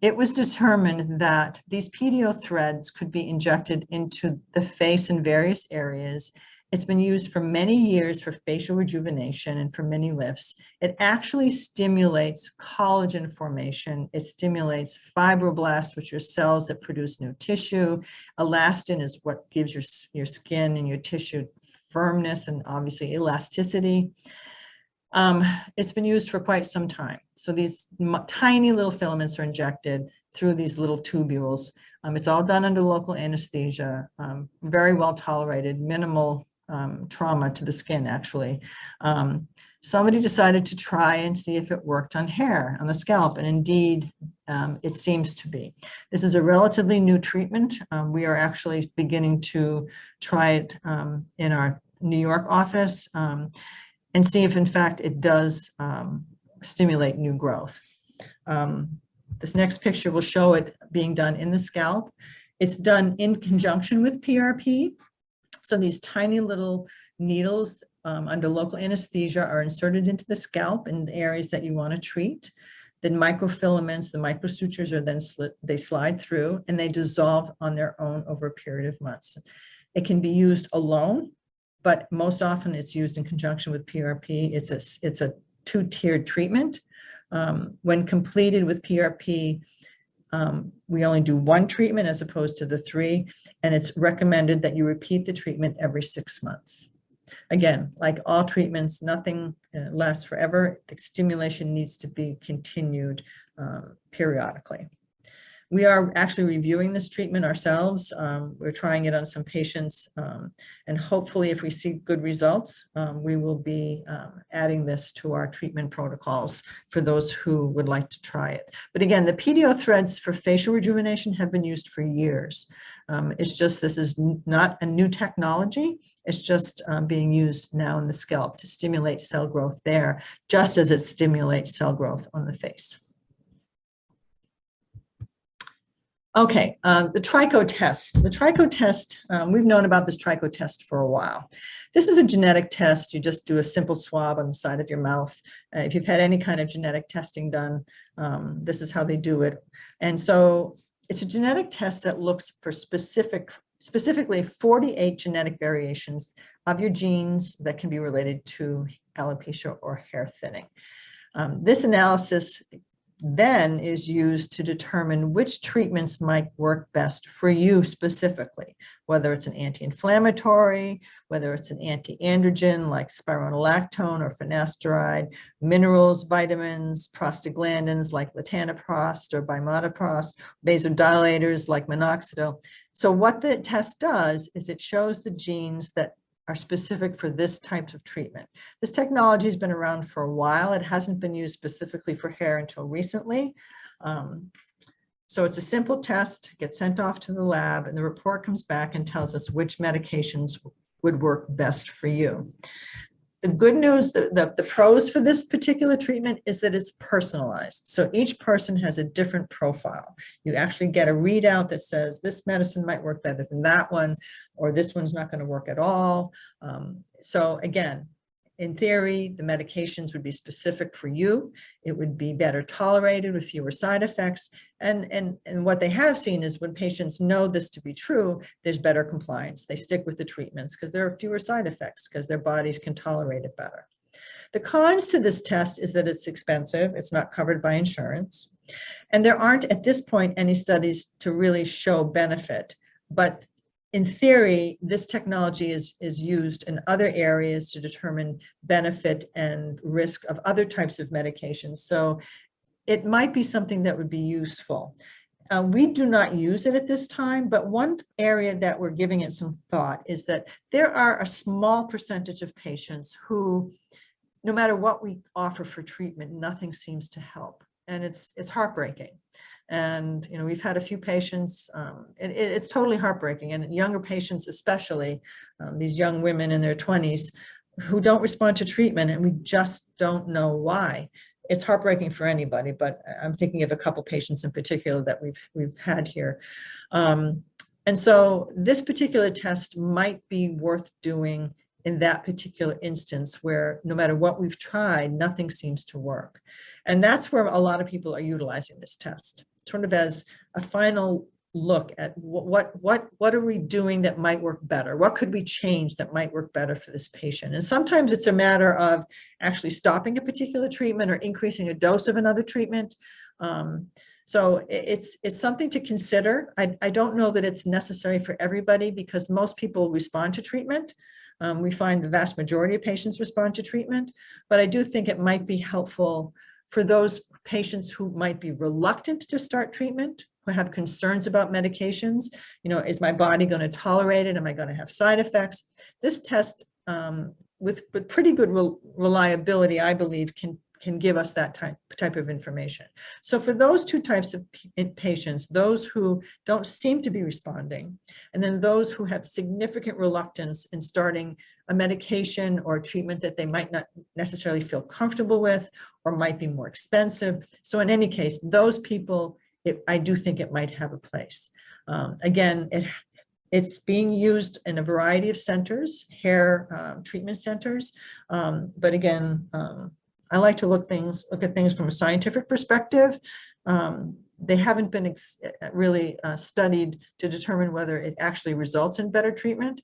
It was determined that these Pdo threads could be injected into the face in various areas It's been used for many years for facial rejuvenation and for many lifts. It actually stimulates collagen formation. It stimulates fibroblasts, which are cells that produce new tissue. Elastin is what gives your skin and your tissue firmness and obviously elasticity. It's been used for quite some time. So these tiny little filaments are injected through these little tubules. It's all done under local anesthesia, very well tolerated, minimal trauma to the skin, actually. Somebody decided to try and see if it worked on hair, on the scalp, and indeed, it seems to be. This is a relatively new treatment. We are actually beginning to try it in our New York office and see if, in fact, it does stimulate new growth. This next picture will show it being done in the scalp. It's done in conjunction with PRP. So these tiny little needles under local anesthesia are inserted into the scalp in the areas that you want to treat. The microfilaments, the microsutures are then they slide through and they dissolve on their own over a period of months. It can be used alone, but most often it's used in conjunction with PRP. It's a two-tiered treatment. When completed with PRP, we only do one treatment as opposed to the 3, and it's recommended that you repeat the treatment every 6 months. Again, like all treatments, nothing lasts forever. The stimulation needs to be continued periodically. We are actually reviewing this treatment ourselves. We're trying it on some patients, and hopefully if we see good results, we will be adding this to our treatment protocols for those who would like to try it. But again, the Pdo Threads for facial rejuvenation have been used for years. It's just, this is not a new technology. It's just being used now in the scalp to stimulate cell growth there, just as it stimulates cell growth on the face. Okay, the Trico Test. The Trico Test, we've known about this Trico Test for a while. This is a genetic test. You just do a simple swab on the side of your mouth. If you've had any kind of genetic testing done, this is how they do it. And so it's a genetic test that looks for specifically 48 genetic variations of your genes that can be related to alopecia or hair thinning. This analysis then is used to determine which treatments might work best for you specifically, whether it's an anti-inflammatory, whether it's an anti-androgen like spironolactone or finasteride, minerals, vitamins, prostaglandins like latanoprost or bimatoprost, vasodilators like minoxidil. So what the test does is it shows the genes that are specific for this type of treatment. This technology has been around for a while. It hasn't been used specifically for hair until recently. So it's a simple test, gets sent off to the lab, and the report comes back and tells us which medications would work best for you. The good news, the pros for this particular treatment is that it's personalized. So each person has a different profile. You actually get a readout that says this medicine might work better than that one, or this one's not going to work at all. So again, in theory, the medications would be specific for you. It would be better tolerated with fewer side effects. And what they have seen is when patients know this to be true, there's better compliance. They stick with the treatments because there are fewer side effects because their bodies can tolerate it better. The cons to this test is that it's expensive. It's not covered by insurance. And there aren't at this point any studies to really show benefit. But in theory, this technology is used in other areas to determine benefit and risk of other types of medications. So it might be something that would be useful. We do not use it at this time, but one area that we're giving it some thought is that there are a small percentage of patients who, no matter what we offer for treatment, nothing seems to help. And it's heartbreaking. And, you know, we've had a few patients, it's totally heartbreaking, and younger patients especially, these young women in their 20s who don't respond to treatment, and we just don't know why. It's heartbreaking for anybody, but I'm thinking of a couple patients in particular that we've had here. And so this particular test might be worth doing in that particular instance where no matter what we've tried, nothing seems to work. And that's where a lot of people are utilizing this test, sort of as a final look at what are we doing that might work better? What could we change that might work better for this patient? And sometimes it's a matter of actually stopping a particular treatment or increasing a dose of another treatment. So it's something to consider. I don't know that it's necessary for everybody because most people respond to treatment. We find the vast majority of patients respond to treatment, but I do think it might be helpful for those patients who might be reluctant to start treatment, who have concerns about medications. You know, is my body going to tolerate it? Am I going to have side effects? This test, with pretty good reliability, I believe, can give us that type of information. So for those two types of patients, those who don't seem to be responding, and then those who have significant reluctance in starting a medication or a treatment that they might not necessarily feel comfortable with or might be more expensive. So in any case, those people, I do think it might have a place. Again, it's being used in a variety of centers, hair treatment centers, but again, I like to look at things from a scientific perspective. They haven't been really studied to determine whether it actually results in better treatment,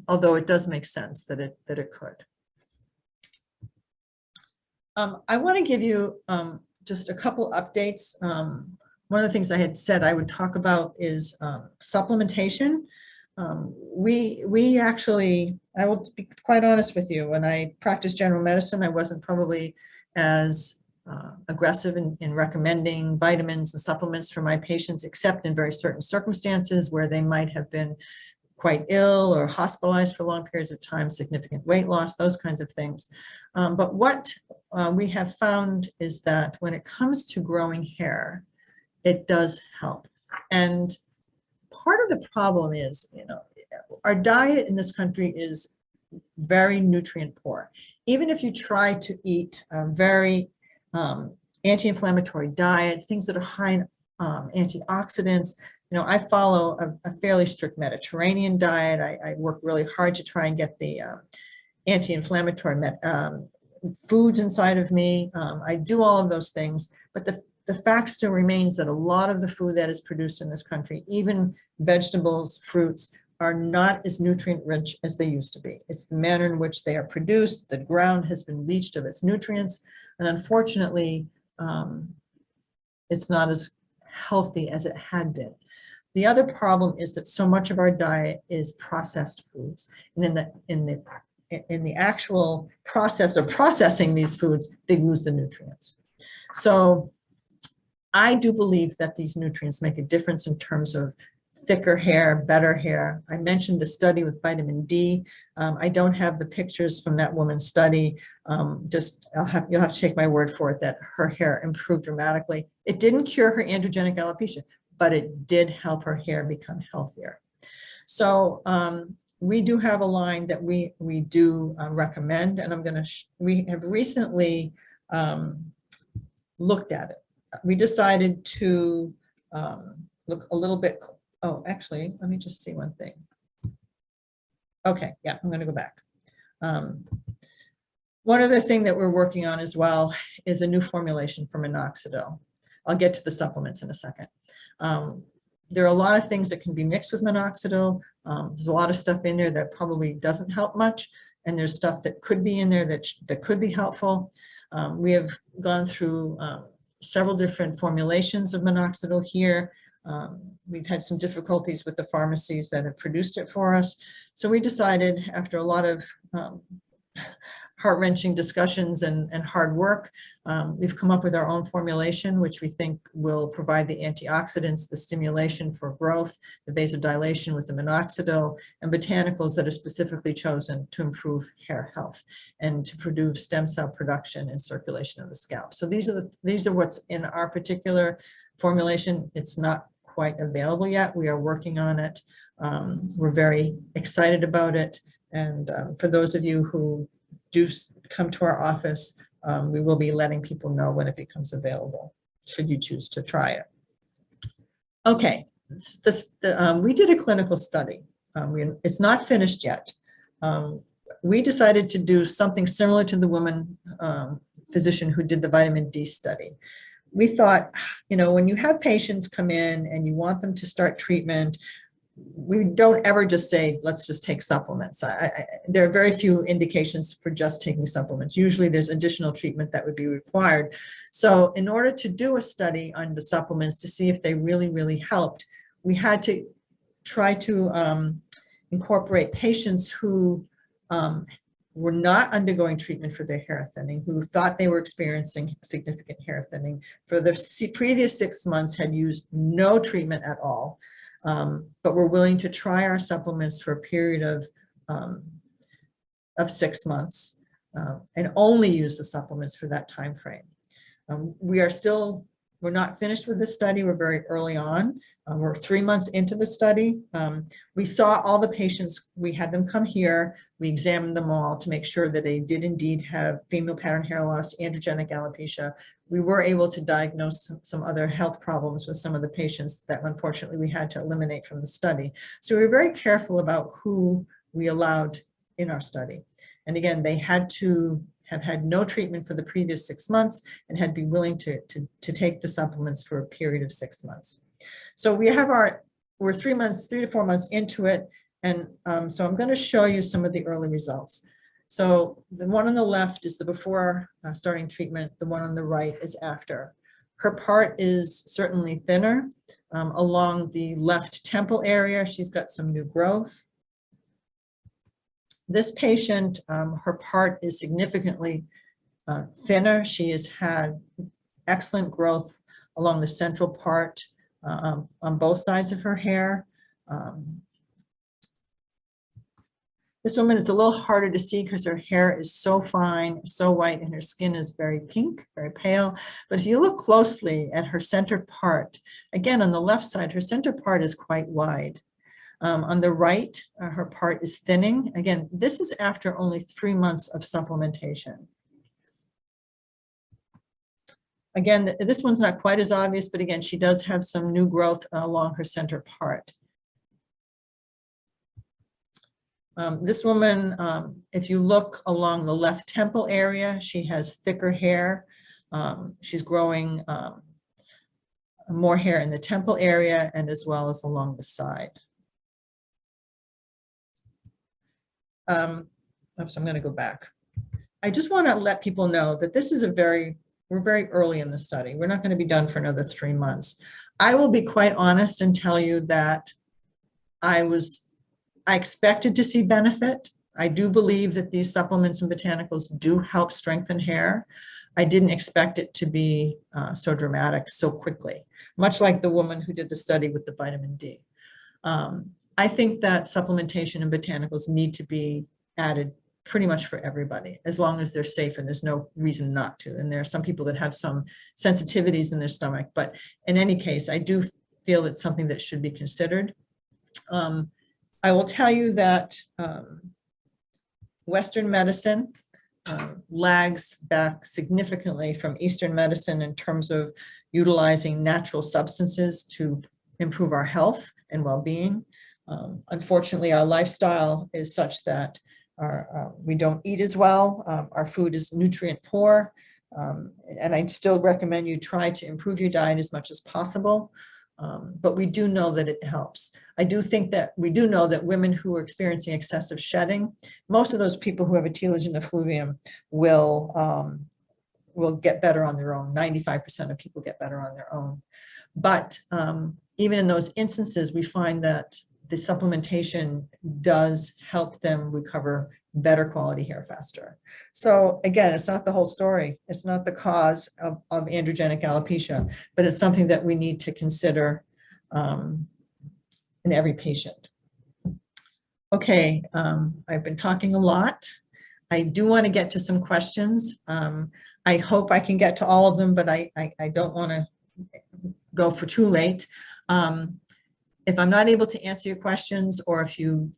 although it does make sense that it could. I want to give you just a couple updates. One of the things I had said I would talk about is supplementation. We actually, I will be quite honest with you, when I practiced general medicine, I wasn't probably as aggressive in recommending vitamins and supplements for my patients, except in very certain circumstances where they might have been quite ill or hospitalized for long periods of time, significant weight loss, those kinds of things. But what we have found is that when it comes to growing hair, it does help. And part of the problem is, you know, our diet in this country is very nutrient poor. Even if you try to eat a very anti-inflammatory diet, things that are high in antioxidants, you know, I follow a fairly strict Mediterranean diet. I work really hard to try and get the anti-inflammatory foods inside of me. I do all of those things, but the fact still remains that a lot of the food that is produced in this country, even vegetables, fruits, are not as nutrient rich as they used to be. It's the manner in which they are produced. The ground has been leached of its nutrients, and unfortunately, it's not as healthy as it had been. The other problem is that so much of our diet is processed foods, and in the actual process of processing these foods, they lose the nutrients. So I do believe that these nutrients make a difference in terms of thicker hair, better hair. I mentioned the study with vitamin D. I don't have the pictures from that woman's study. You'll have to take my word for it that her hair improved dramatically. It didn't cure her androgenic alopecia, but it did help her hair become healthier. So we do have a line that we do recommend, and we have recently looked at it. We decided to look a little bit, oh, actually, let me just see one thing. Okay, yeah, I'm gonna go back. One other thing that we're working on as well is a new formulation for minoxidil. I'll get to the supplements in a second. There are a lot of things that can be mixed with minoxidil. There's a lot of stuff in there that probably doesn't help much, and there's stuff that could be in there that could be helpful. We have gone through several different formulations of minoxidil here. We've had some difficulties with the pharmacies that have produced it for us. So we decided, after a lot of heart-wrenching discussions and hard work, we've come up with our own formulation, which we think will provide the antioxidants, the stimulation for growth, the vasodilation with the minoxidil, and botanicals that are specifically chosen to improve hair health and to produce stem cell production and circulation of the scalp. So these are what's in our particular formulation. It's not quite available yet. We are working on it. We're very excited about it. And for those of you who do come to our office, we will be letting people know when it becomes available, should you choose to try it. Okay, we did a clinical study. It's not finished yet. We decided to do something similar to the woman physician who did the vitamin D study. we thought, when you have patients come in and you want them to start treatment, we don't ever just say, let's just take supplements. There are very few indications for just taking supplements. Usually there's additional treatment that would be required. So in order to do a study on the supplements to see if they really, really helped, we had to try to incorporate patients who were not undergoing treatment for their hair thinning, who thought they were experiencing significant hair thinning, for the previous 6 months had used no treatment at all, but were willing to try our supplements for a period of 6 months and only use the supplements for that time frame. We're not finished with this study. We're very early on. We're 3 months into the study. We saw all the patients. We had them come here. We examined them all to make sure that they did indeed have female pattern hair loss, androgenic alopecia. We were able to diagnose some other health problems with some of the patients that unfortunately we had to eliminate from the study. So we were very careful about who we allowed in our study. And again, they had to have had no treatment for the previous 6 months and had been willing to take the supplements for a period of 6 months. So we're 3 to 4 months into it. And so I'm going to show you some of the early results. So the one on the left is the before starting treatment. The one on the right is after. Her part is certainly thinner. Along the left temple area, she's got some new growth. This patient, her part is significantly thinner. She has had excellent growth along the central part on both sides of her hair. This woman, it's a little harder to see because her hair is so fine, so white, and her skin is very pink, very pale. But if you look closely at her center part, again, on the left side, her center part is quite wide. On the right, her part is thinning. Again, this is after only 3 months of supplementation. Again, this one's not quite as obvious, but again, she does have some new growth along her center part. This woman, if you look along the left temple area, she has thicker hair. She's growing more hair in the temple area and as well as along the side. So I'm going to go back. I just want to let people know that this is we're very early in the study. We're not going to be done for another 3 months. I will be quite honest and tell you that I expected to see benefit. I do believe that these supplements and botanicals do help strengthen hair. I didn't expect it to be so dramatic so quickly, much like the woman who did the study with the vitamin D. I think that supplementation and botanicals need to be added pretty much for everybody, as long as they're safe and there's no reason not to. And there are some people that have some sensitivities in their stomach, but in any case, I do feel it's something that should be considered. I will tell you that Western medicine lags back significantly from Eastern medicine in terms of utilizing natural substances to improve our health and well-being. Unfortunately, our lifestyle is such that we don't eat as well. Our food is nutrient poor. And I still recommend you try to improve your diet as much as possible. But we do know that it helps. I do think that we do know that women who are experiencing excessive shedding, most of those people who have a telogen effluvium will get better on their own. 95% of people get better on their own. But even in those instances, we find that the supplementation does help them recover better quality hair faster. So again, it's not the whole story. It's not the cause of androgenic alopecia, but it's something that we need to consider in every patient. Okay, I've been talking a lot. I do want to get to some questions. I hope I can get to all of them, but I don't want to go for too late. If I'm not able to answer your questions, or if you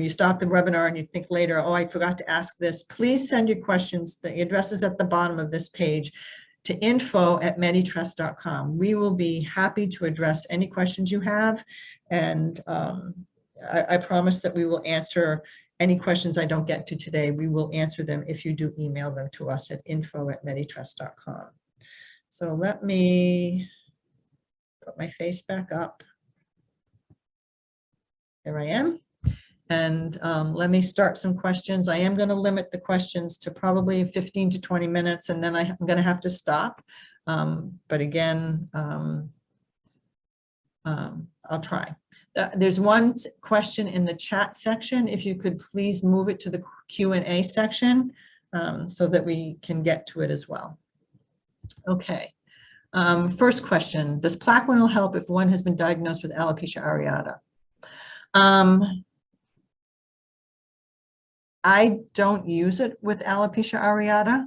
stop the webinar and you think later, oh, I forgot to ask this, please send your questions. The address is at the bottom of this page to info@meditresse.com. We will be happy to address any questions you have. And I promise that we will answer any questions I don't get to today. We will answer them if you do email them to us at info@meditresse.com. So let me put my face back up. There I am. And let me start some questions. I am going to limit the questions to probably 15 to 20 minutes, and then I'm going to have to stop. But again, I'll try. There's one question in the chat section. If you could please move it to the Q&A section so that we can get to it as well. Okay. First question, does Plaquenil help if one has been diagnosed with alopecia areata? I don't use it with alopecia areata.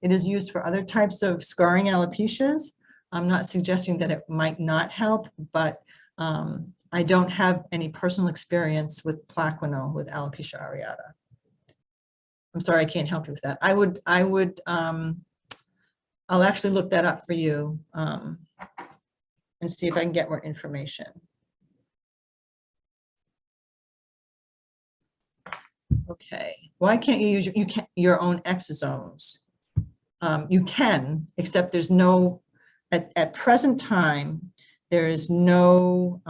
It is used for other types of scarring alopecias. I'm not suggesting that it might not help, but I don't have any personal experience with Plaquenil with alopecia areata. I'm sorry, I can't help you with that. I'll actually look that up for you and see if I can get more information. Okay, why can't you use your own exosomes? You can, except there's no, at present time, there is no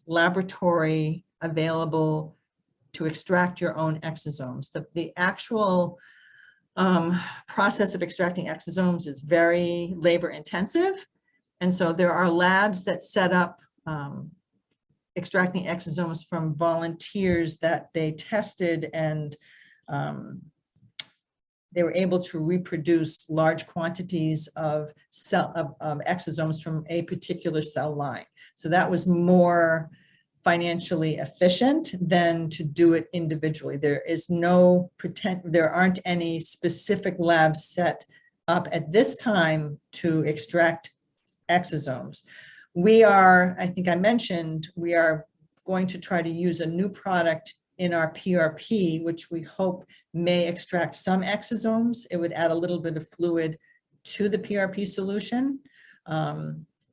laboratory available to extract your own exosomes. The actual process of extracting exosomes is very labor intensive. And so there are labs that set up extracting exosomes from volunteers that they tested, and they were able to reproduce large quantities of exosomes from a particular cell line. So that was more financially efficient than to do it individually. There aren't any specific labs set up at this time to extract exosomes. We are, I think I mentioned, we are going to try to use a new product in our PRP, which we hope may extract some exosomes. It would add a little bit of fluid to the PRP solution.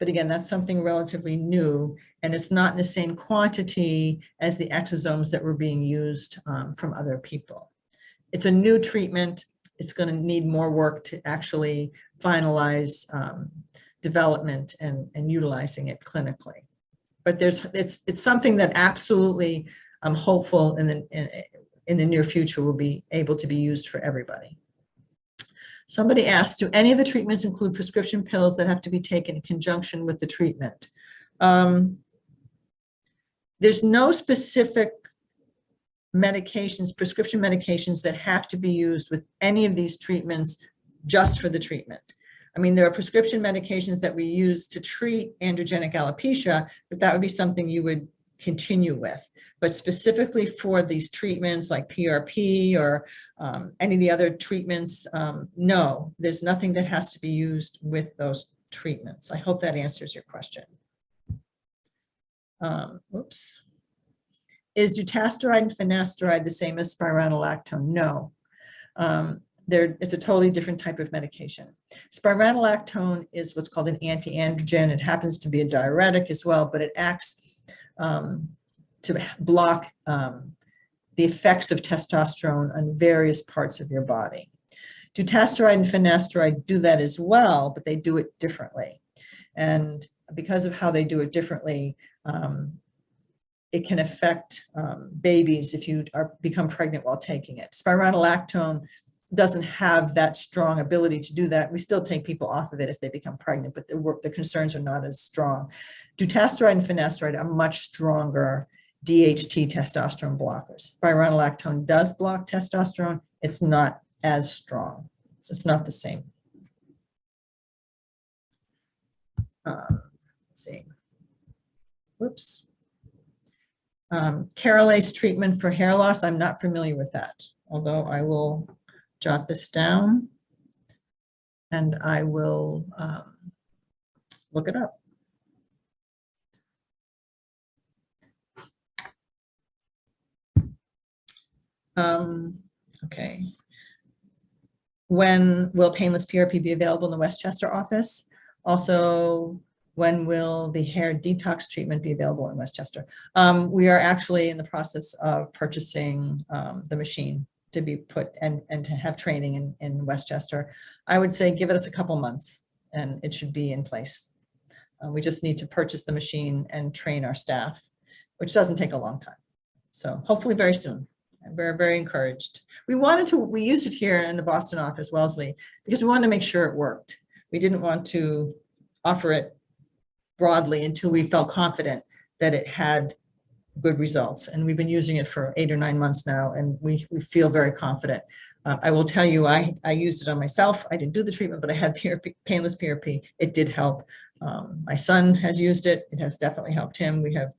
But again, that's something relatively new, and it's not in the same quantity as the exosomes that were being used from other people. It's a new treatment. It's going to need more work to actually finalize development and utilizing it clinically. But it's something that absolutely I'm hopeful in the near future will be able to be used for everybody. Somebody asked, do any of the treatments include prescription pills that have to be taken in conjunction with the treatment? There's no specific medications, prescription medications that have to be used with any of these treatments just for the treatment. I mean, there are prescription medications that we use to treat androgenic alopecia, but that would be something you would continue with. But specifically for these treatments like PRP or any of the other treatments, no, there's nothing that has to be used with those treatments. I hope that answers your question. Oops. Is Dutasteroid and Finasteride the same as Spironolactone? No. It's a totally different type of medication. Spironolactone is what's called an anti-androgen. It happens to be a diuretic as well, but it acts to block the effects of testosterone on various parts of your body. Dutasteroid and Finasteride do that as well, but they do it differently. And because of how they do it differently, it can affect babies if you become pregnant while taking it. Spironolactone doesn't have that strong ability to do that. We still take people off of it if they become pregnant, but the concerns are not as strong. Dutasteroid and Finasteride are much stronger DHT testosterone blockers. Spironolactone does block testosterone. It's not as strong, so it's not the same. Let's see. Whoops. Carolase treatment for hair loss. I'm not familiar with that, although I will jot this down and I will look it up. Okay. When will Painless PRP be available in the Westchester office? Also, when will the hair detox treatment be available in Westchester? We are actually in the process of purchasing the machine to be put and to have training in Westchester. I would say give us a couple months and it should be in place. We just need to purchase the machine and train our staff, which doesn't take a long time. So hopefully very soon. We're very encouraged. We used it here in the Boston office, Wellesley, because we wanted to make sure it worked. We didn't want to offer it broadly until we felt confident that it had good results. And we've been using it for 8 or 9 months now, and we feel very confident. I will tell you, I used it on myself. I didn't do the treatment, but I had PRP, painless PRP. It did help. My son has used it. It has definitely helped him. We have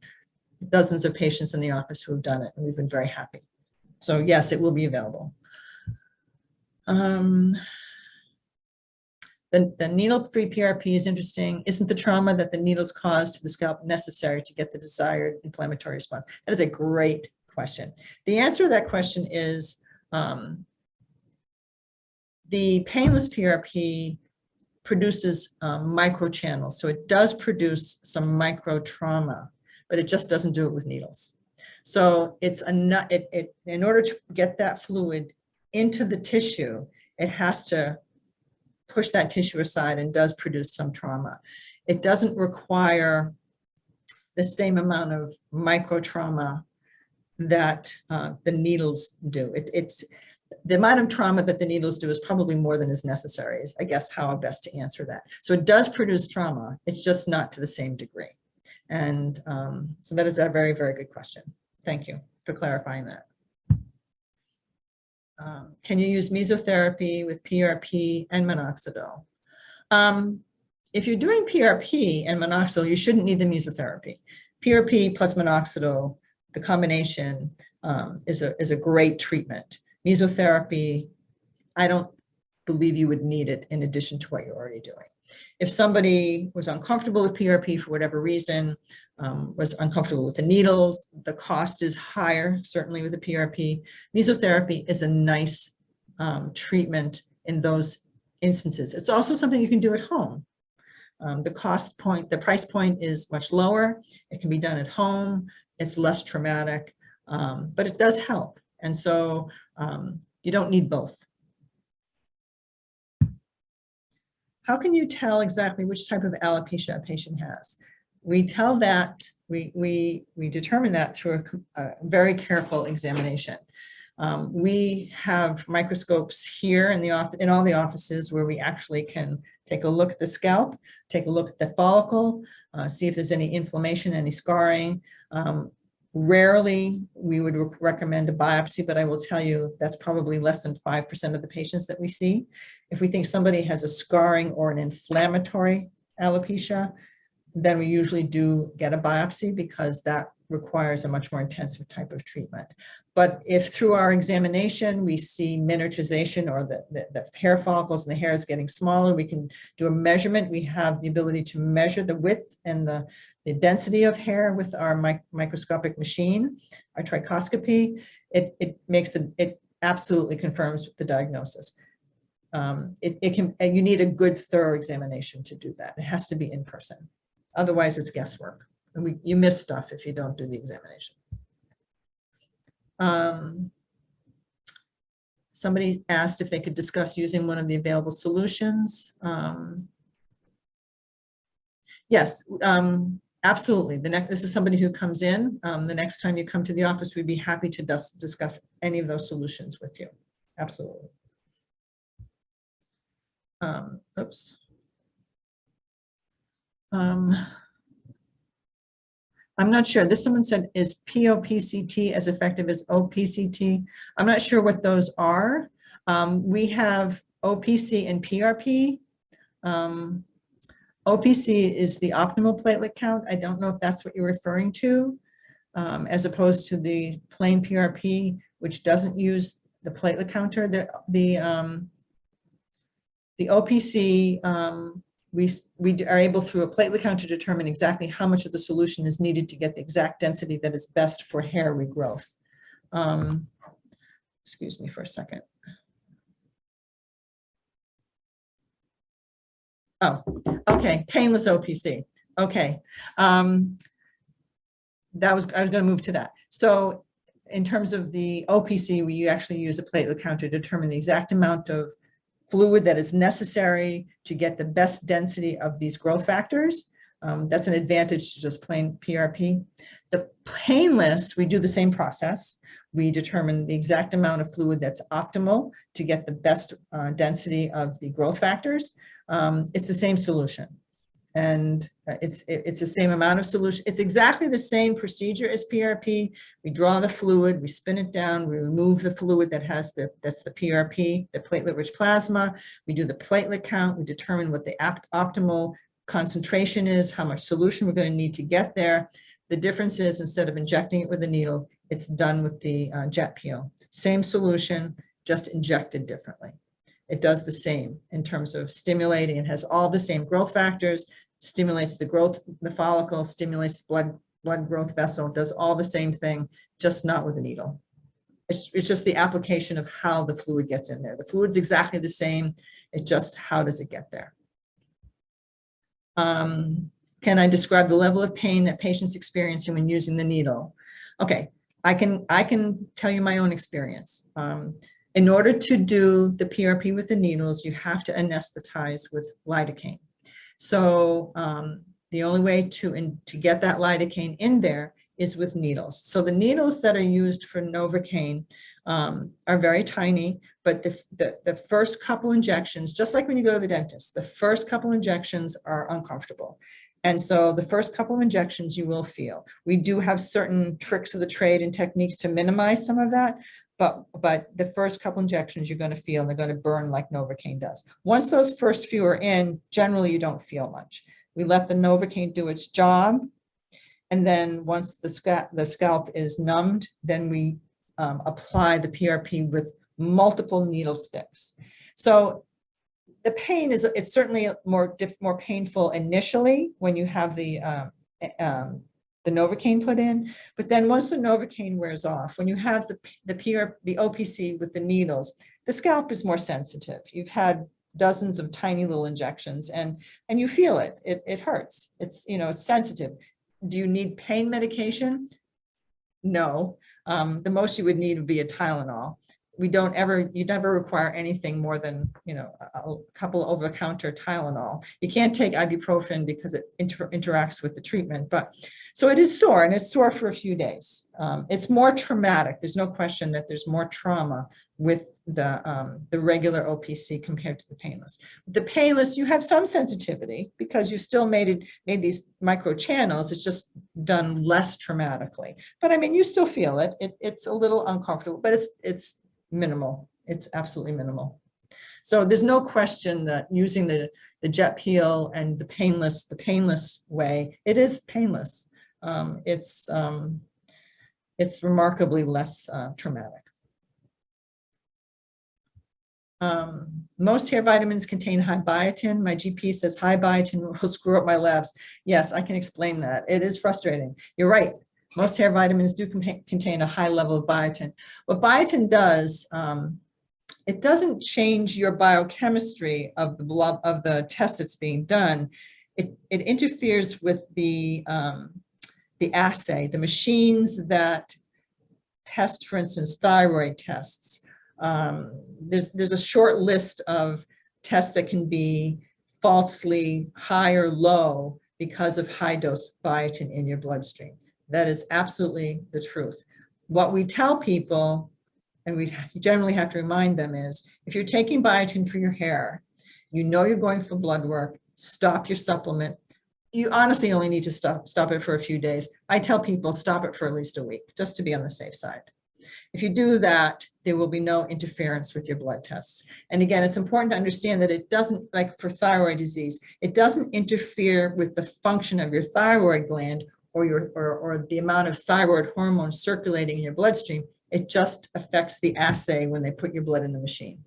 dozens of patients in the office who have done it, and we've been very happy. So yes, it will be available. The needle-free PRP is interesting. Isn't the trauma that the needles cause to the scalp necessary to get the desired inflammatory response? That is a great question. The answer to that question is the painless PRP produces microchannels. So it does produce some micro trauma, but it just doesn't do it with needles. So it's in order to get that fluid into the tissue, it has to push that tissue aside and does produce some trauma. It doesn't require the same amount of micro trauma that the needles do. It's the amount of trauma that the needles do is probably more than is necessary, is I guess how best to answer that. So it does produce trauma, it's just not to the same degree. And so that is a very, very good question. Thank you for clarifying that. Can you use mesotherapy with PRP and minoxidil? If you're doing PRP and minoxidil, you shouldn't need the mesotherapy. PRP plus minoxidil, the combination is a great treatment. Mesotherapy, I don't believe you would need it in addition to what you're already doing. If somebody was uncomfortable with PRP for whatever reason, was uncomfortable with the needles, the cost is higher, certainly with the PRP. Mesotherapy is a nice treatment in those instances. It's also something you can do at home. The price point is much lower. It can be done at home. It's less traumatic, but it does help. And so you don't need both. How can you tell exactly which type of alopecia a patient has? We tell that, we determine that through a very careful examination. We have microscopes here in all the offices where we actually can take a look at the scalp, take a look at the follicle, see if there's any inflammation, any scarring. Rarely we would recommend a biopsy, but I will tell you that's probably less than 5% of the patients that we see. If we think somebody has a scarring or an inflammatory alopecia, then we usually do get a biopsy because that requires a much more intensive type of treatment. But if through our examination we see miniaturization or the hair follicles and the hair is getting smaller, we can do a measurement. We have the ability to measure the width and the density of hair with our microscopic machine, our trichoscopy. It absolutely confirms the diagnosis. You need a good thorough examination to do that. It has to be in person. Otherwise it's guesswork. And you miss stuff if you don't do the examination. Somebody asked if they could discuss using one of the available solutions. Yes, absolutely. This is somebody who comes in. The next time you come to the office, we'd be happy to discuss any of those solutions with you. Absolutely. Oops. I'm not sure. Someone said, is popct as effective as opct? I'm not sure what those are. We have OPC and PRP. OPC is the optimal platelet count. I don't know if that's what you're referring to, as opposed to the plain PRP, which doesn't use the platelet counter. The OPC, we are able through a platelet count to determine exactly how much of the solution is needed to get the exact density that is best for hair regrowth. Excuse me for a second. Oh, okay, painless OPC. Okay, I was going to move to that. So in terms of the OPC, we actually use a platelet count to determine the exact amount of fluid that is necessary to get the best density of these growth factors. That's an advantage to just plain PRP. The Painless, we do the same process. We determine the exact amount of fluid that's optimal to get the best density of the growth factors. It's the same solution. And it's the same amount of solution. It's exactly the same procedure as PRP. We draw the fluid, we spin it down, we remove the fluid that's the PRP, the platelet-rich plasma. We do the platelet count, we determine what the optimal concentration is, how much solution we're going to need to get there. The difference is, instead of injecting it with a needle, it's done with the jet peel. Same solution, just injected differently. It does the same in terms of stimulating. It has all the same growth factors, stimulates the growth, the follicle, stimulates blood growth vessel, does all the same thing, just not with a needle. It's just the application of how the fluid gets in there. The fluid's exactly the same. It just, how does it get there? Can I describe the level of pain that patients experience when using the needle? Okay, I can tell you my own experience. In order to do the PRP with the needles, you have to anesthetize with lidocaine. So the only way to get that lidocaine in there is with needles. So the needles that are used for Novocaine are very tiny, but the first couple injections, just like when you go to the dentist, the first couple injections are uncomfortable. And so the first couple of injections you will feel. We do have certain tricks of the trade and techniques to minimize some of that, but the first couple injections you're going to feel, and they're going to burn like Novocaine does. Once those first few are in, generally you don't feel much. We let the Novocaine do its job, and then once the scalp is numbed, then we apply the PRP with multiple needle sticks. So the pain is, it's certainly more painful initially when you have the Novocaine put in, but then once the Novocaine wears off, when you have the OPC with the needles, the scalp is more sensitive. You've had dozens of tiny little injections, and you feel it. It hurts. It's, you know, it's sensitive. Do you need pain medication? No. The most you would need would be a Tylenol. You never require anything more than, you know, a couple over-the-counter Tylenol. You can't take ibuprofen because it interacts with the treatment. But so it is sore, and it's sore for a few days. It's more traumatic. There's no question that there's more trauma with the regular OPC compared to the Painless. The Painless, you have some sensitivity because you still made these micro channels. It's just done less traumatically. But I mean, you still feel it. It's a little uncomfortable, but it's minimal. It's absolutely minimal. So there's no question that using the jet peel and the painless way, it is painless. It's remarkably less traumatic. Most hair vitamins contain high biotin. My GP says high biotin will screw up my labs. Yes, I can explain that. It is frustrating. You're right. Most hair vitamins do contain a high level of biotin. What biotin does, it doesn't change your biochemistry of the blood, of the test that's being done. It interferes with the assay, the machines that test, for instance, thyroid tests. There's a short list of tests that can be falsely high or low because of high dose biotin in your bloodstream. That is absolutely the truth. What we tell people, and we generally have to remind them, is if you're taking biotin for your hair, you know you're going for blood work, stop your supplement. You honestly only need to stop it for a few days. I tell people stop it for at least a week, just to be on the safe side. If you do that, there will be no interference with your blood tests. And again, it's important to understand that it doesn't, like for thyroid disease, it doesn't interfere with the function of your thyroid gland or the amount of thyroid hormone circulating in your bloodstream. It just affects the assay when they put your blood in the machine.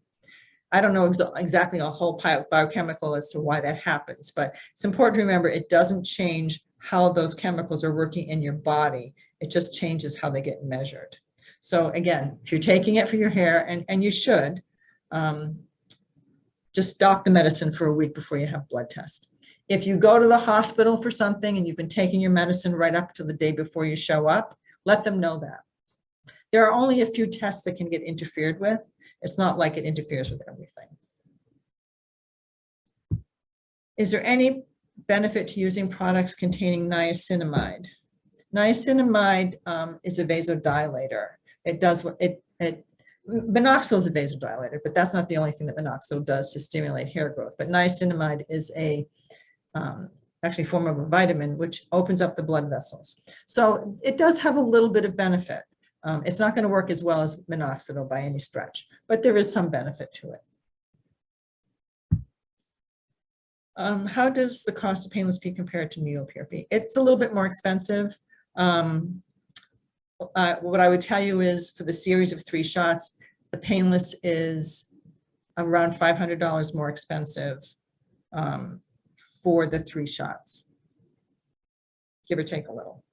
I don't know exactly a whole biochemical as to why that happens, but it's important to remember it doesn't change how those chemicals are working in your body. It just changes how they get measured. So again, if you're taking it for your hair, and you should, just stop the medicine for a week before you have blood test. If you go to the hospital for something and you've been taking your medicine right up to the day before you show up, let them know that. There are only a few tests that can get interfered with. It's not like it interferes with everything. Is there any benefit to using products containing niacinamide? Niacinamide is a vasodilator. It does what minoxidil is a vasodilator, but that's not the only thing that minoxidil does to stimulate hair growth. But niacinamide is a actually form of a vitamin which opens up the blood vessels. So it does have a little bit of benefit. It's not going to work as well as minoxidil by any stretch, but there is some benefit to it. How does the cost of Painless P compare to needle PRP? It's a little bit more expensive. What I would tell you is for the series of 3 shots, the Painless is around $500 more expensive for the 3 shots, give or take a little.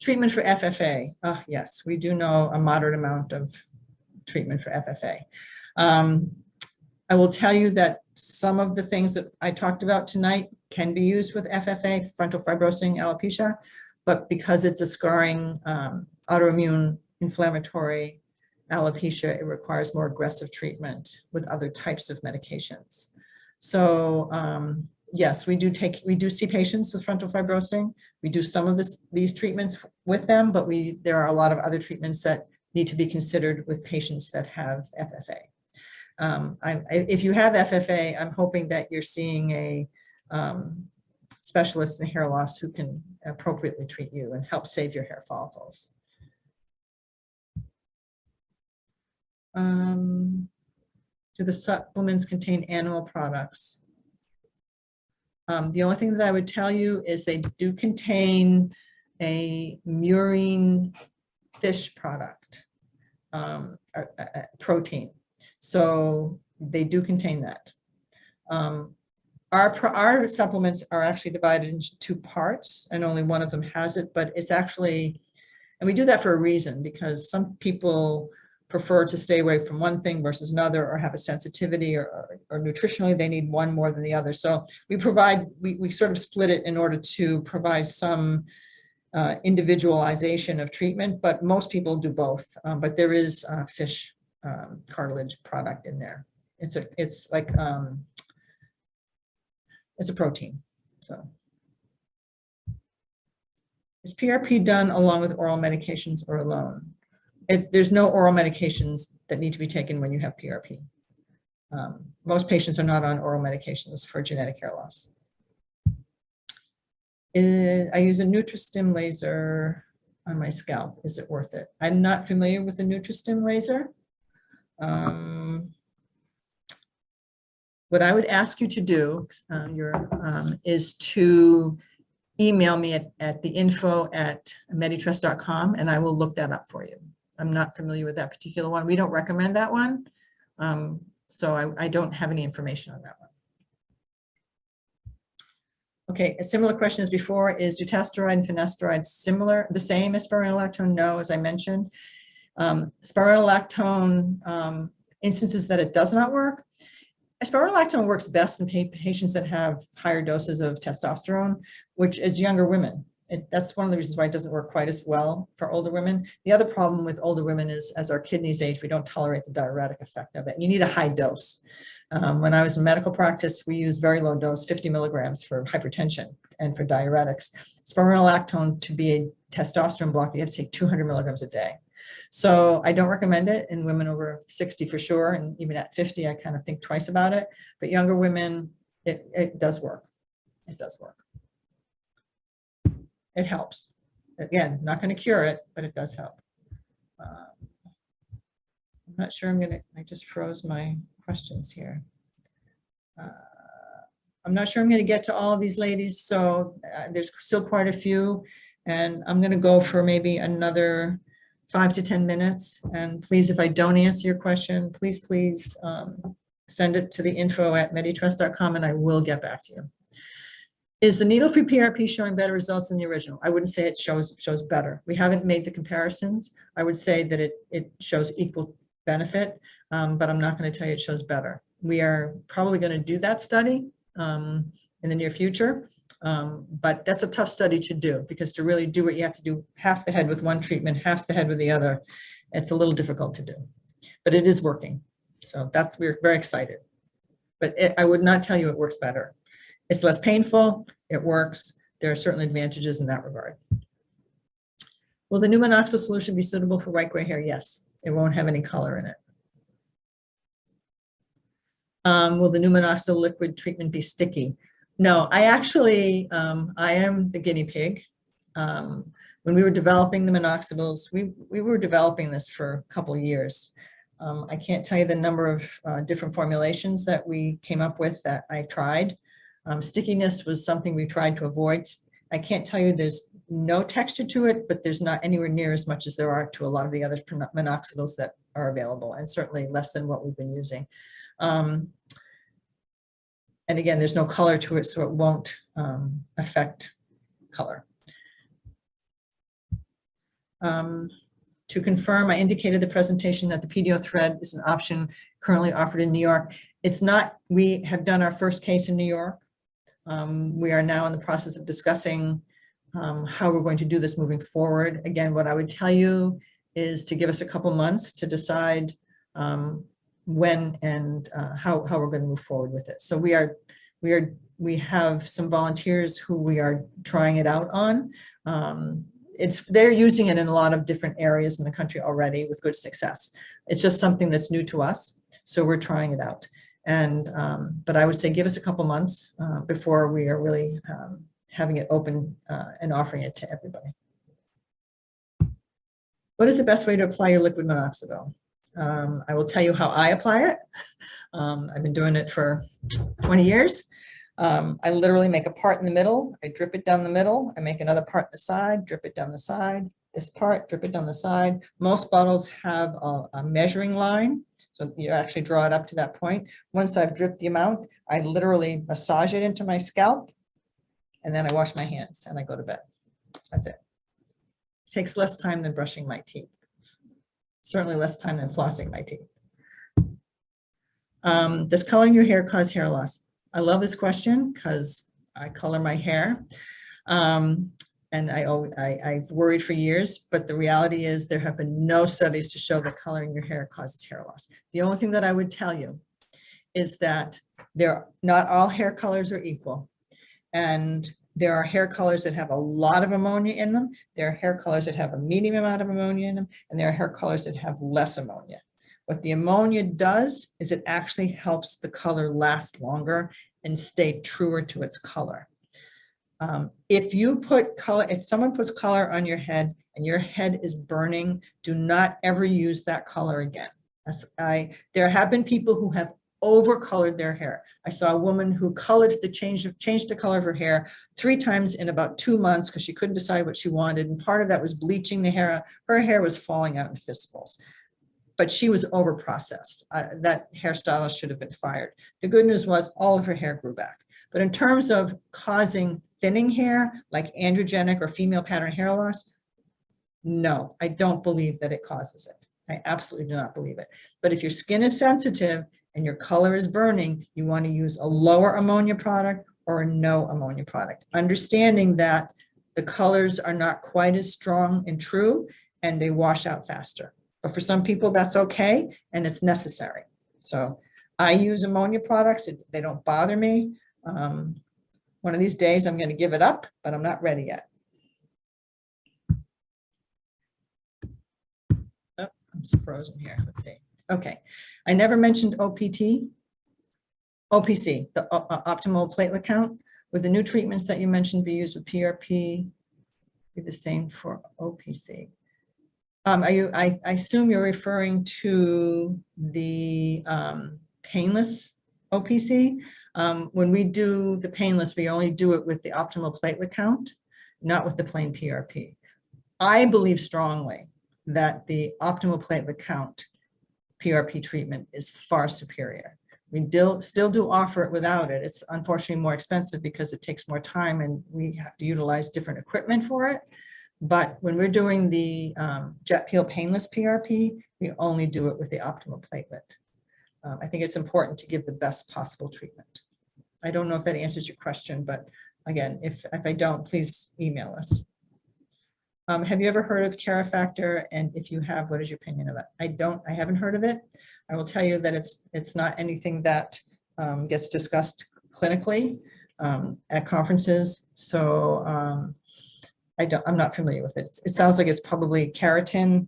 Treatment for FFA. Yes, we do know a moderate amount of treatment for FFA. I will tell you that some of the things that I talked about tonight can be used with FFA, frontal fibrosing alopecia, but because it's a scarring, autoimmune inflammatory alopecia, it requires more aggressive treatment with other types of medications. So yes, we do see patients with frontal fibrosing. We do some of these treatments with them, but there are a lot of other treatments that need to be considered with patients that have FFA. If you have FFA, I'm hoping that you're seeing a specialist in hair loss who can appropriately treat you and help save your hair follicles. Do the supplements contain animal products? The only thing that I would tell you is they do contain a murine fish product, protein. So they do contain that. Our supplements are actually divided into 2 parts, and only one of them has it, but it's actually, and we do that for a reason, because some people prefer to stay away from one thing versus another, or have a sensitivity, or nutritionally they need one more than the other. So we sort of split it in order to provide some individualization of treatment, but most people do both. But there is fish cartilage product in there. It's a protein. So is PRP done along with oral medications or alone? There's no oral medications that need to be taken when you have PRP. Most patients are not on oral medications for genetic hair loss. I use a NutraStim laser on my scalp. Is it worth it? I'm not familiar with the NutraStim laser. What I would ask you to do is to email me at the info@meditresse.com, and I will look that up for you. I'm not familiar with that particular one. We don't recommend that one. So I don't have any information on that one. Okay, a similar question as before, is Dutasteroid and Finasteride the same as spironolactone? No, as I mentioned. Spironolactone, instances that it does not work. Spironolactone works best in patients that have higher doses of testosterone, which is younger women. That's one of the reasons why it doesn't work quite as well for older women. The other problem with older women is, as our kidneys age, we don't tolerate the diuretic effect of it. You need a high dose. When I was in medical practice, we used very low dose, 50 milligrams for hypertension and for diuretics. Spironolactone, to be a testosterone blocker, you have to take 200 milligrams a day. So I don't recommend it in women over 60 for sure. And even at 50, I kind of think twice about it. But younger women, it does work. It does work. It helps. Again, not going to cure it, but it does help. I'm not sure I just froze my questions here. I'm not sure I'm going to get to all of these ladies. So there's still quite a few. And I'm going to go for maybe another 5 to 10 minutes. And please, if I don't answer your question, please send it to the info@meditresse.com and I will get back to you. Is the needle-free PRP showing better results than the original? I wouldn't say it shows better. We haven't made the comparisons. I would say that it shows equal benefit, but I'm not going to tell you it shows better. We are probably going to do that study in the near future. But that's a tough study to do, because to really do it, you have to do half the head with one treatment, half the head with the other. It's a little difficult to do, but it is working. So we're very excited. But I would not tell you it works better. It's less painful, it works. There are certain advantages in that regard. Will the new minoxidil solution be suitable for white gray hair? Yes, it won't have any color in it. Will the new minoxidil liquid treatment be sticky? No, I actually, I am the guinea pig. When we were developing the minoxidils, we were developing this for a couple of years. I can't tell you the number of different formulations that we came up with that I tried. Stickiness was something we tried to avoid. I can't tell you there's no texture to it, but there's not anywhere near as much as there are to a lot of the other minoxidils that are available, and certainly less than what we've been using. And again, there's no color to it, so it won't affect color. To confirm, I indicated the presentation that the Pdo Thread is an option currently offered in New York. It's not. We have done our first case in New York. We are now in the process of discussing how we're going to do this moving forward. Again, what I would tell you is to give us a couple months to decide when and how we're going to move forward with it. So we have some volunteers who we are trying it out on. They're using it in a lot of different areas in the country already with good success. It's just something that's new to us, so we're trying it out. And but I would say give us a couple months before we are really having it open and offering it to everybody. What is the best way to apply your liquid minoxidil? I will tell you how I apply it. I've been doing it for 20 years. I literally make a part in the middle. I drip it down the middle. I make another part in the side, drip it down the side. This part, drip it down the side. Most bottles have a measuring line, so you actually draw it up to that point. Once I've dripped the amount, I literally massage it into my scalp, and then I wash my hands and I go to bed. That's it. It takes less time than brushing my teeth. Certainly less time than flossing my teeth. Does coloring your hair cause hair loss? I love this question because I color my hair. And I've worried for years, but the reality is there have been no studies to show that coloring your hair causes hair loss. The only thing that I would tell you is that not all hair colors are equal. And there are hair colors that have a lot of ammonia in them. There are hair colors that have a medium amount of ammonia in them. And there are hair colors that have less ammonia. What the ammonia does is it actually helps the color last longer and stay truer to its color. If someone puts color on your head and your head is burning, do not ever use that color again. There have been people who have overcolored their hair. I saw a woman who changed the color of her hair 3 times in about 2 months because she couldn't decide what she wanted. And part of that was bleaching the hair. Her hair was falling out in fistfuls. But she was over-processed. That hairstylist should have been fired. The good news was all of her hair grew back. But in terms of causing thinning hair, like androgenic or female pattern hair loss, no, I don't believe that it causes it. I absolutely do not believe it. But if your skin is sensitive and your color is burning, you want to use a lower ammonia product or a no ammonia product, understanding that the colors are not quite as strong and true and they wash out faster. But for some people, that's okay, and it's necessary. So I use ammonia products. They don't bother me. One of these days, I'm going to give it up, but I'm not ready yet. Oh, I'm frozen here. Let's see. Okay. I never mentioned OPC, the optimal platelet count. Would the new treatments that you mentioned be used with PRP? Be the same for OPC? I assume you're referring to the Painless OPC. When we do the Painless, we only do it with the optimal platelet count, not with the plain PRP. I believe strongly that the optimal platelet count PRP treatment is far superior. We still do offer it without it. It's unfortunately more expensive because it takes more time and we have to utilize different equipment for it. But when we're doing the jet peel painless PRP, we only do it with the optimal platelet. I think it's important to give the best possible treatment. I don't know if that answers your question, but Again, if I don't, please email us. Have you ever heard of Carafactor? And if you have, what is your opinion of it? I haven't heard of it. I will tell you that it's not anything that gets discussed clinically at conferences. So I'm not familiar with it. It sounds like it's probably keratin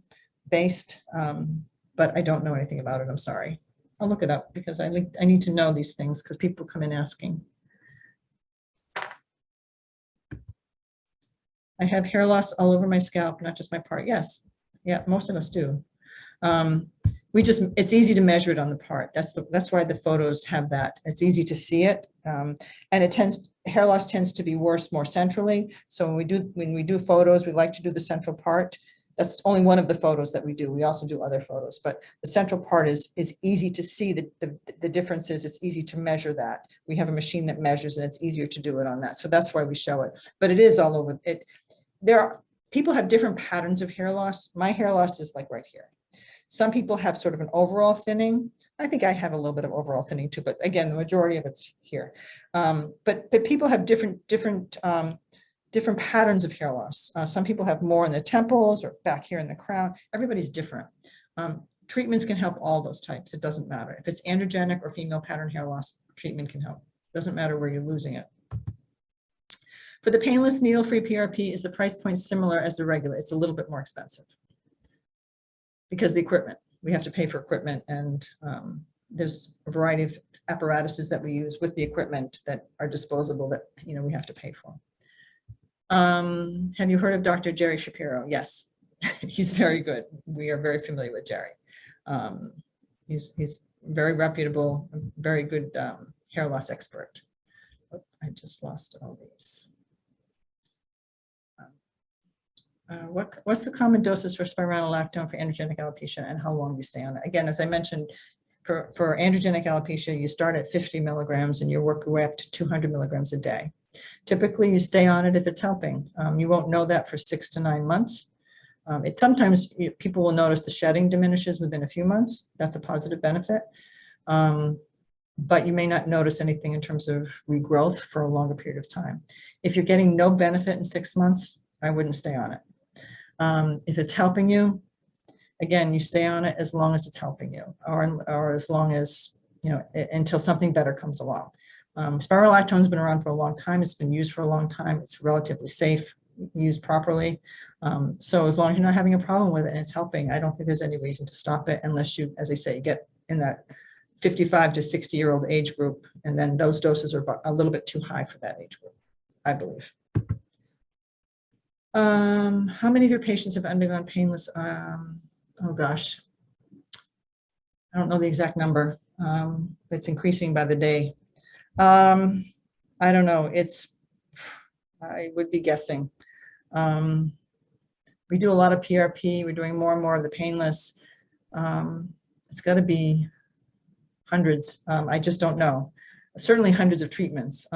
based, but I don't know anything about it. I'm sorry. I'll look it up because I need to know these things because people come in asking. I have hair loss all over my scalp, not just my part. Yes. Yeah, most of us do. It's easy to measure it on the part. That's why the photos have that. It's easy to see it. And hair loss tends to be worse more centrally. So when we do photos, we like to do the central part. That's only one of the photos that we do. We also do other photos, but the central part is easy to see the differences. It's easy to measure that. We have a machine that measures and it's easier to do it on that. So that's why we show it, but it is all over it. People have different patterns of hair loss. My hair loss is like right here. Some people have sort of an overall thinning. I think I have a little bit of overall thinning too, but again, the majority of it's here. But people have different patterns of hair loss. Some people have more in the temples or back here in the crown. Everybody's different. Treatments can help all those types. It doesn't matter. If it's androgenic or female pattern hair loss, treatment can help. Doesn't matter where you're losing it. For the painless needle-free PRP, is the price point similar as the regular? It's a little bit more expensive because the equipment, we have to pay for equipment, and there's a variety of apparatuses that we use with the equipment that are disposable that we have to pay for. Have you heard of Dr. Jerry Shapiro? Yes, he's very good. We are very familiar with Jerry. He's very reputable, very good hair loss expert. Oh, I just lost all these. What's the common doses for spironolactone for androgenic alopecia, and how long do you stay on it? Again, as I mentioned, for androgenic alopecia, you start at 50 milligrams and you work your way up to 200 milligrams a day. Typically, you stay on it if it's helping. You won't know that for 6 to 9 months. Sometimes people will notice the shedding diminishes within a few months. That's a positive benefit. But you may not notice anything in terms of regrowth for a longer period of time. If you're getting no benefit in 6 months, I wouldn't stay on it. If it's helping you, again, you stay on it as long as it's helping you, or as long as, until something better comes along. Spironolactone has been around for a long time. It's been used for a long time. It's relatively safe, used properly. So as long as you're not having a problem with it and it's helping, I don't think there's any reason to stop it unless you, as I say, get in that 55 to 60-year-old age group, and then those doses are a little bit too high for that age group, I believe. How many of your patients have undergone painless? Oh gosh, I don't know the exact number. It's increasing by the day. I don't know. I would be guessing. We do a lot of PRP. We're doing more and more of the painless. It's got to be hundreds. I just don't know. Certainly hundreds of treatments.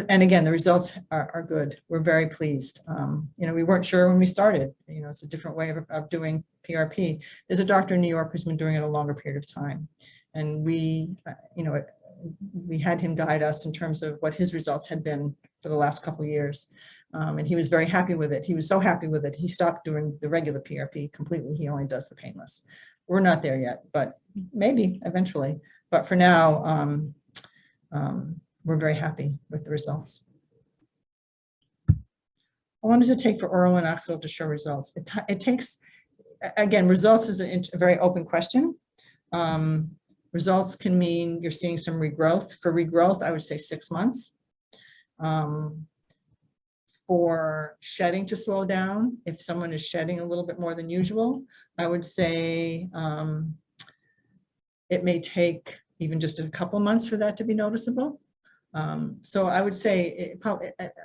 And again, the results are good. We're very pleased. We weren't sure when we started. It's a different way of doing PRP. There's a doctor in New York who's been doing it a longer period of time. And we had him guide us in terms of what his results had been for the last couple of years. And he was very happy with it. He was so happy with it, he stopped doing the regular PRP completely. He only does the painless. We're not there yet, but maybe eventually. But for now, we're very happy with the results. How long does it take for oral minoxidil to show results? It takes, again, results is a very open question. Results can mean you're seeing some regrowth. For regrowth, I would say 6 months. For shedding to slow down, if someone is shedding a little bit more than usual, I would say it may take even just a couple months for that to be noticeable. So I would say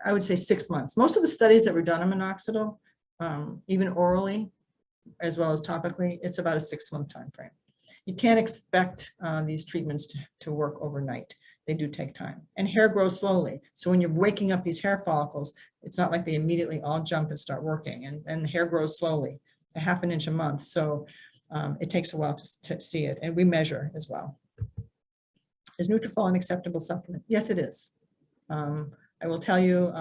I would say 6 months. Most of the studies that were done on minoxidil, even orally as well as topically, it's about a 6-month time frame. You can't expect these treatments to work overnight. They do take time, and hair grows slowly. So when you're waking up these hair follicles, it's not like they immediately all jump and start working, and the hair grows slowly, a ½ an inch a month. So it takes a while to see it, and we measure as well. Is Nutrafol an acceptable supplement? Yes, it is. I I will tell you,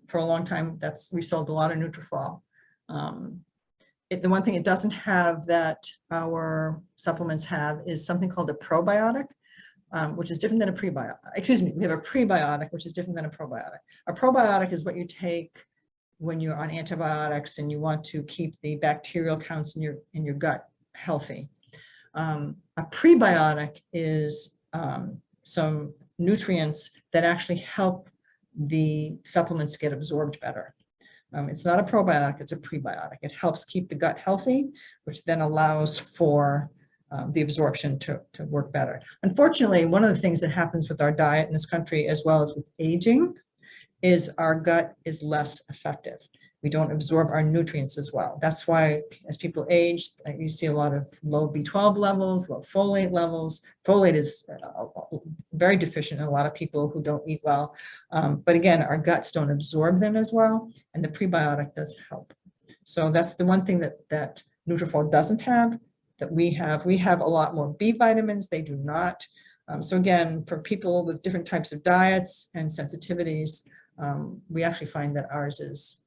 for a long time, we sold a lot of Nutrafol. The one thing it doesn't have that our supplements have is something called a probiotic, which is different than a prebiotic. Excuse me, we have a prebiotic, which is different than a probiotic. A probiotic is what you take when you're on antibiotics and you want to keep the bacterial counts in your gut healthy. A prebiotic is some nutrients that actually help the supplements get absorbed better. It's not a probiotic, it's a prebiotic. It helps keep the gut healthy, which then allows for the absorption to work better. Unfortunately, one of the things that happens with our diet in this country, as well as with aging, is our gut is less effective. We don't absorb our nutrients as well. That's why as people age, you see a lot of low B12 levels, low folate levels. Folate is very deficient in a lot of people who don't eat well. But again, our guts don't absorb them as well, and the prebiotic does help. So that's the one thing that Nutrafol doesn't have, that we have. We have a lot more B vitamins, they do not. So again, for people with different types of diets and sensitivities, we actually find that ours is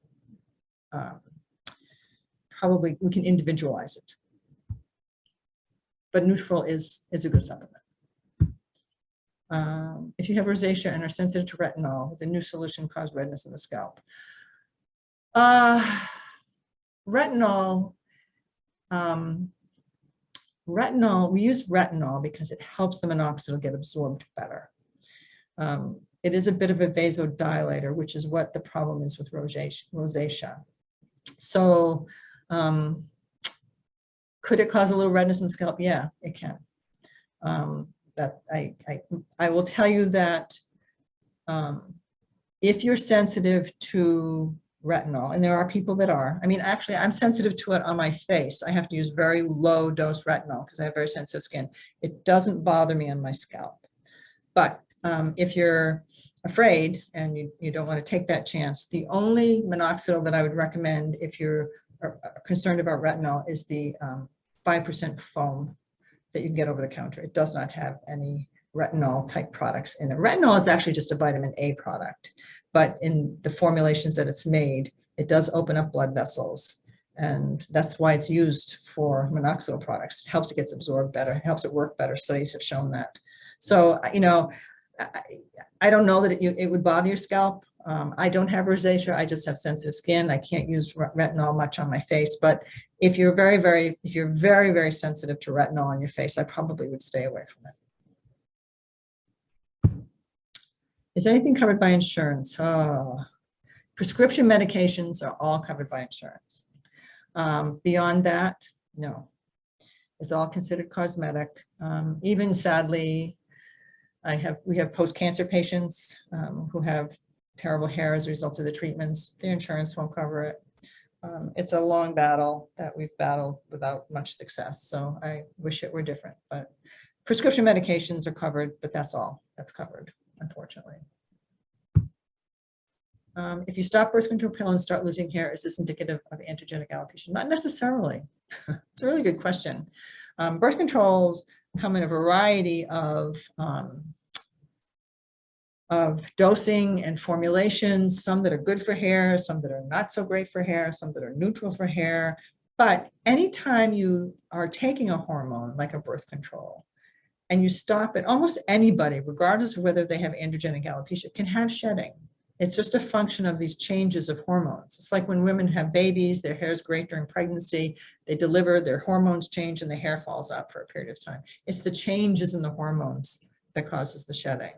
probably, we can individualize it. But Nutrafol is a good supplement. If you have rosacea and are sensitive to retinol, the new solution causes redness in the scalp. Retinol, we use retinol because it helps the minoxidil get absorbed better. It is a bit of a vasodilator, which is what the problem is with rosacea. So could it cause a little redness in the scalp? Yeah, it can. That I will tell you that if you're sensitive to retinol, and there are people that are, I mean, actually, I'm sensitive to it on my face. I have to use very low dose retinol because I have very sensitive skin. It doesn't bother me on my scalp. But if you're afraid and you don't want to take that chance, the only minoxidil that I would recommend if you're concerned about retinol is the 5% foam that you can get over the counter. It does not have any retinol type products in it. Retinol is actually just a vitamin A product, but in the formulations that it's made, it does open up blood vessels. And that's why it's used for minoxidil products. It helps it get absorbed better, it helps it work better. Studies have shown that. So, you know, I don't know that it would bother your scalp. I don't have rosacea. I just have sensitive skin. I can't use retinol much on my face. But if you're very, very sensitive to retinol on your face, I probably would stay away from it. Is anything covered by insurance? Oh, prescription medications are all covered by insurance. Beyond that, no. It's all considered cosmetic. Even sadly, we have post-cancer patients who have terrible hair as a result of the treatments. Their insurance won't cover it. It's a long battle that we've battled without much success. So I wish it were different, but prescription medications are covered, but that's all that's covered, unfortunately. If you stop birth control pill and start losing hair, is this indicative of androgenic alopecia? Not necessarily. It's a really good question. Birth controls come in a variety of dosing and formulations, some that are good for hair, some that are not so great for hair, some that are neutral for hair. But anytime you are taking a hormone like a birth control and you stop it, almost anybody, regardless of whether they have androgenic alopecia, can have shedding. It's just a function of these changes of hormones. It's like when women have babies, their hair is great during pregnancy, they deliver, their hormones change and the hair falls out for a period of time. It's the changes in the hormones that causes the shedding.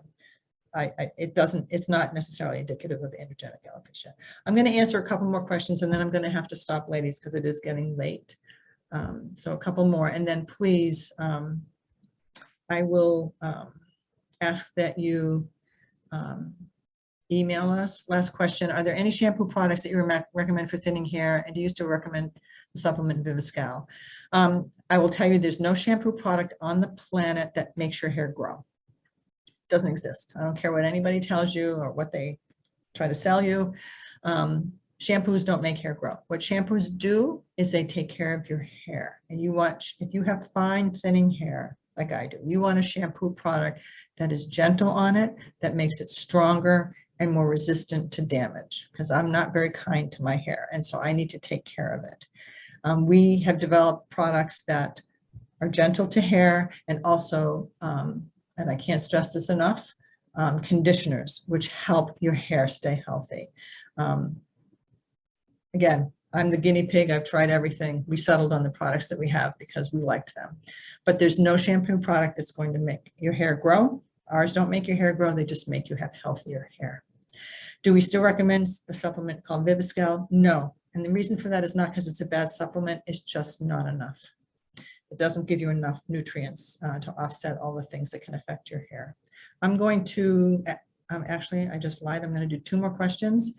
It's not necessarily indicative of androgenic alopecia. I'm going to answer a couple more questions and then I'm going to have to stop, ladies, because it is getting late. So a couple more, and then please, I will ask that you email us. Last question, are there any shampoo products that you recommend for thinning hair, and do you still recommend the supplement Viviscal? I will tell you there's no shampoo product on the planet that makes your hair grow. Doesn't exist. I don't care what anybody tells you or what they try to sell you. Shampoos don't make hair grow. What shampoos do is they take care of your hair. And you want, if you have fine thinning hair, like I do, you want a shampoo product that is gentle on it, that makes it stronger, and more resistant to damage, because I'm not very kind to my hair, and so I need to take care of it. We have developed products that are gentle to hair, and also, and I can't stress this enough, conditioners, which help your hair stay healthy. Again, I'm the guinea pig. I've tried everything. We settled on the products that we have because we liked them. But there's no shampoo product that's going to make your hair grow. Ours don't make your hair grow. They just make you have healthier hair. Do we still recommend the supplement called Viviscal? No. And the reason for that is not because it's a bad supplement. It's just not enough. It doesn't give you enough nutrients to offset all the things that can affect your hair. I'm going to, actually, I just lied. I'm going to do 2 more questions.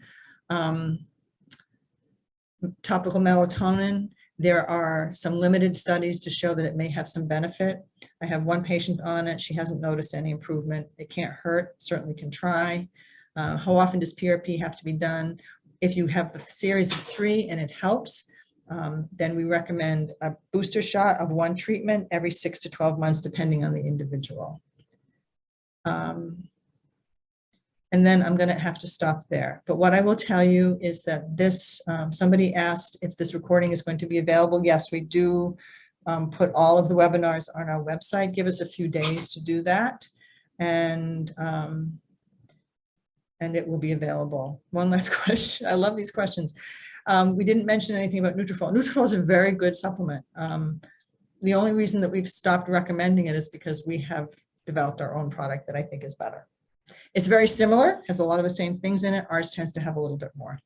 Topical melatonin, there are some limited studies to show that it may have some benefit. I have one patient on it. She hasn't noticed any improvement. It can't hurt, certainly can try. How often does PRP have to be done? If you have the series of 3 and it helps, then we recommend a booster shot of 1 treatment every 6 to 12 months, depending on the individual. And then I'm going to have to stop there. But what I will tell you is that this, somebody asked if this recording is going to be available. Yes, we do put all of the webinars on our website. Give us a few days to do that. And it will be available. One last question. I love these questions. We didn't mention anything about Nutrafol. Nutrafol is a very good supplement. The only reason that we've stopped recommending it is because we have developed our own product that I think is better. It's very similar, has a lot of the same things in it. Ours tends to have a little bit more.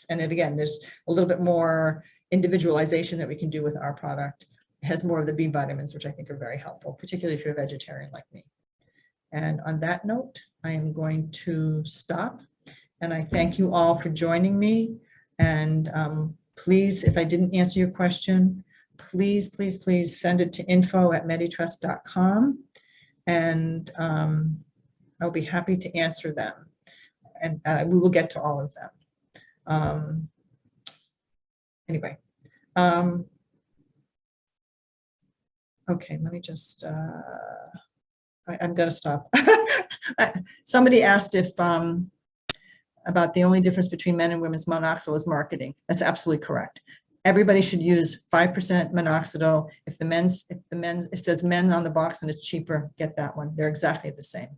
And again, there's a little bit more individualization that we can do with our product. It has more of the B vitamins, which I think are very helpful, particularly if you're a vegetarian like me. And on that note, I am going to stop. And I thank you all for joining me. And please, if I didn't answer your question, please, please, please send it to info@meditrust.com. And I'll be happy to answer them. And we will get to all of them. Anyway. Okay, let me just, I'm going to stop. Somebody asked if, about the only difference between men and women's minoxidil is marketing. That's absolutely correct. Everybody should use 5% minoxidil. If it says men on the box and it's cheaper, get that one. They're exactly the same.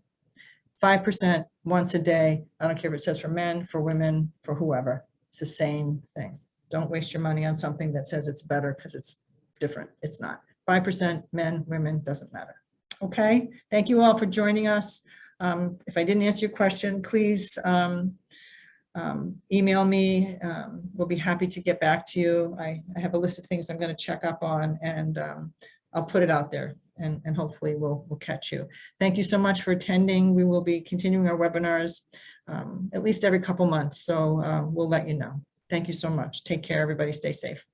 5% once a day. I don't care if it says for men, for women, for whoever. It's the same thing. Don't waste your money on something that says it's better because it's different. It's not. 5% men, women, doesn't matter. Okay. Thank you all for joining us. If I didn't answer your question, please email me. We'll be happy to get back to you. I have a list of things I'm going to check up on, and I'll put it out there, and hopefully we'll catch you. Thank you so much for attending. We will be continuing our webinars at least every couple months, so we'll let you know. Thank you so much. Take care, everybody. Stay safe.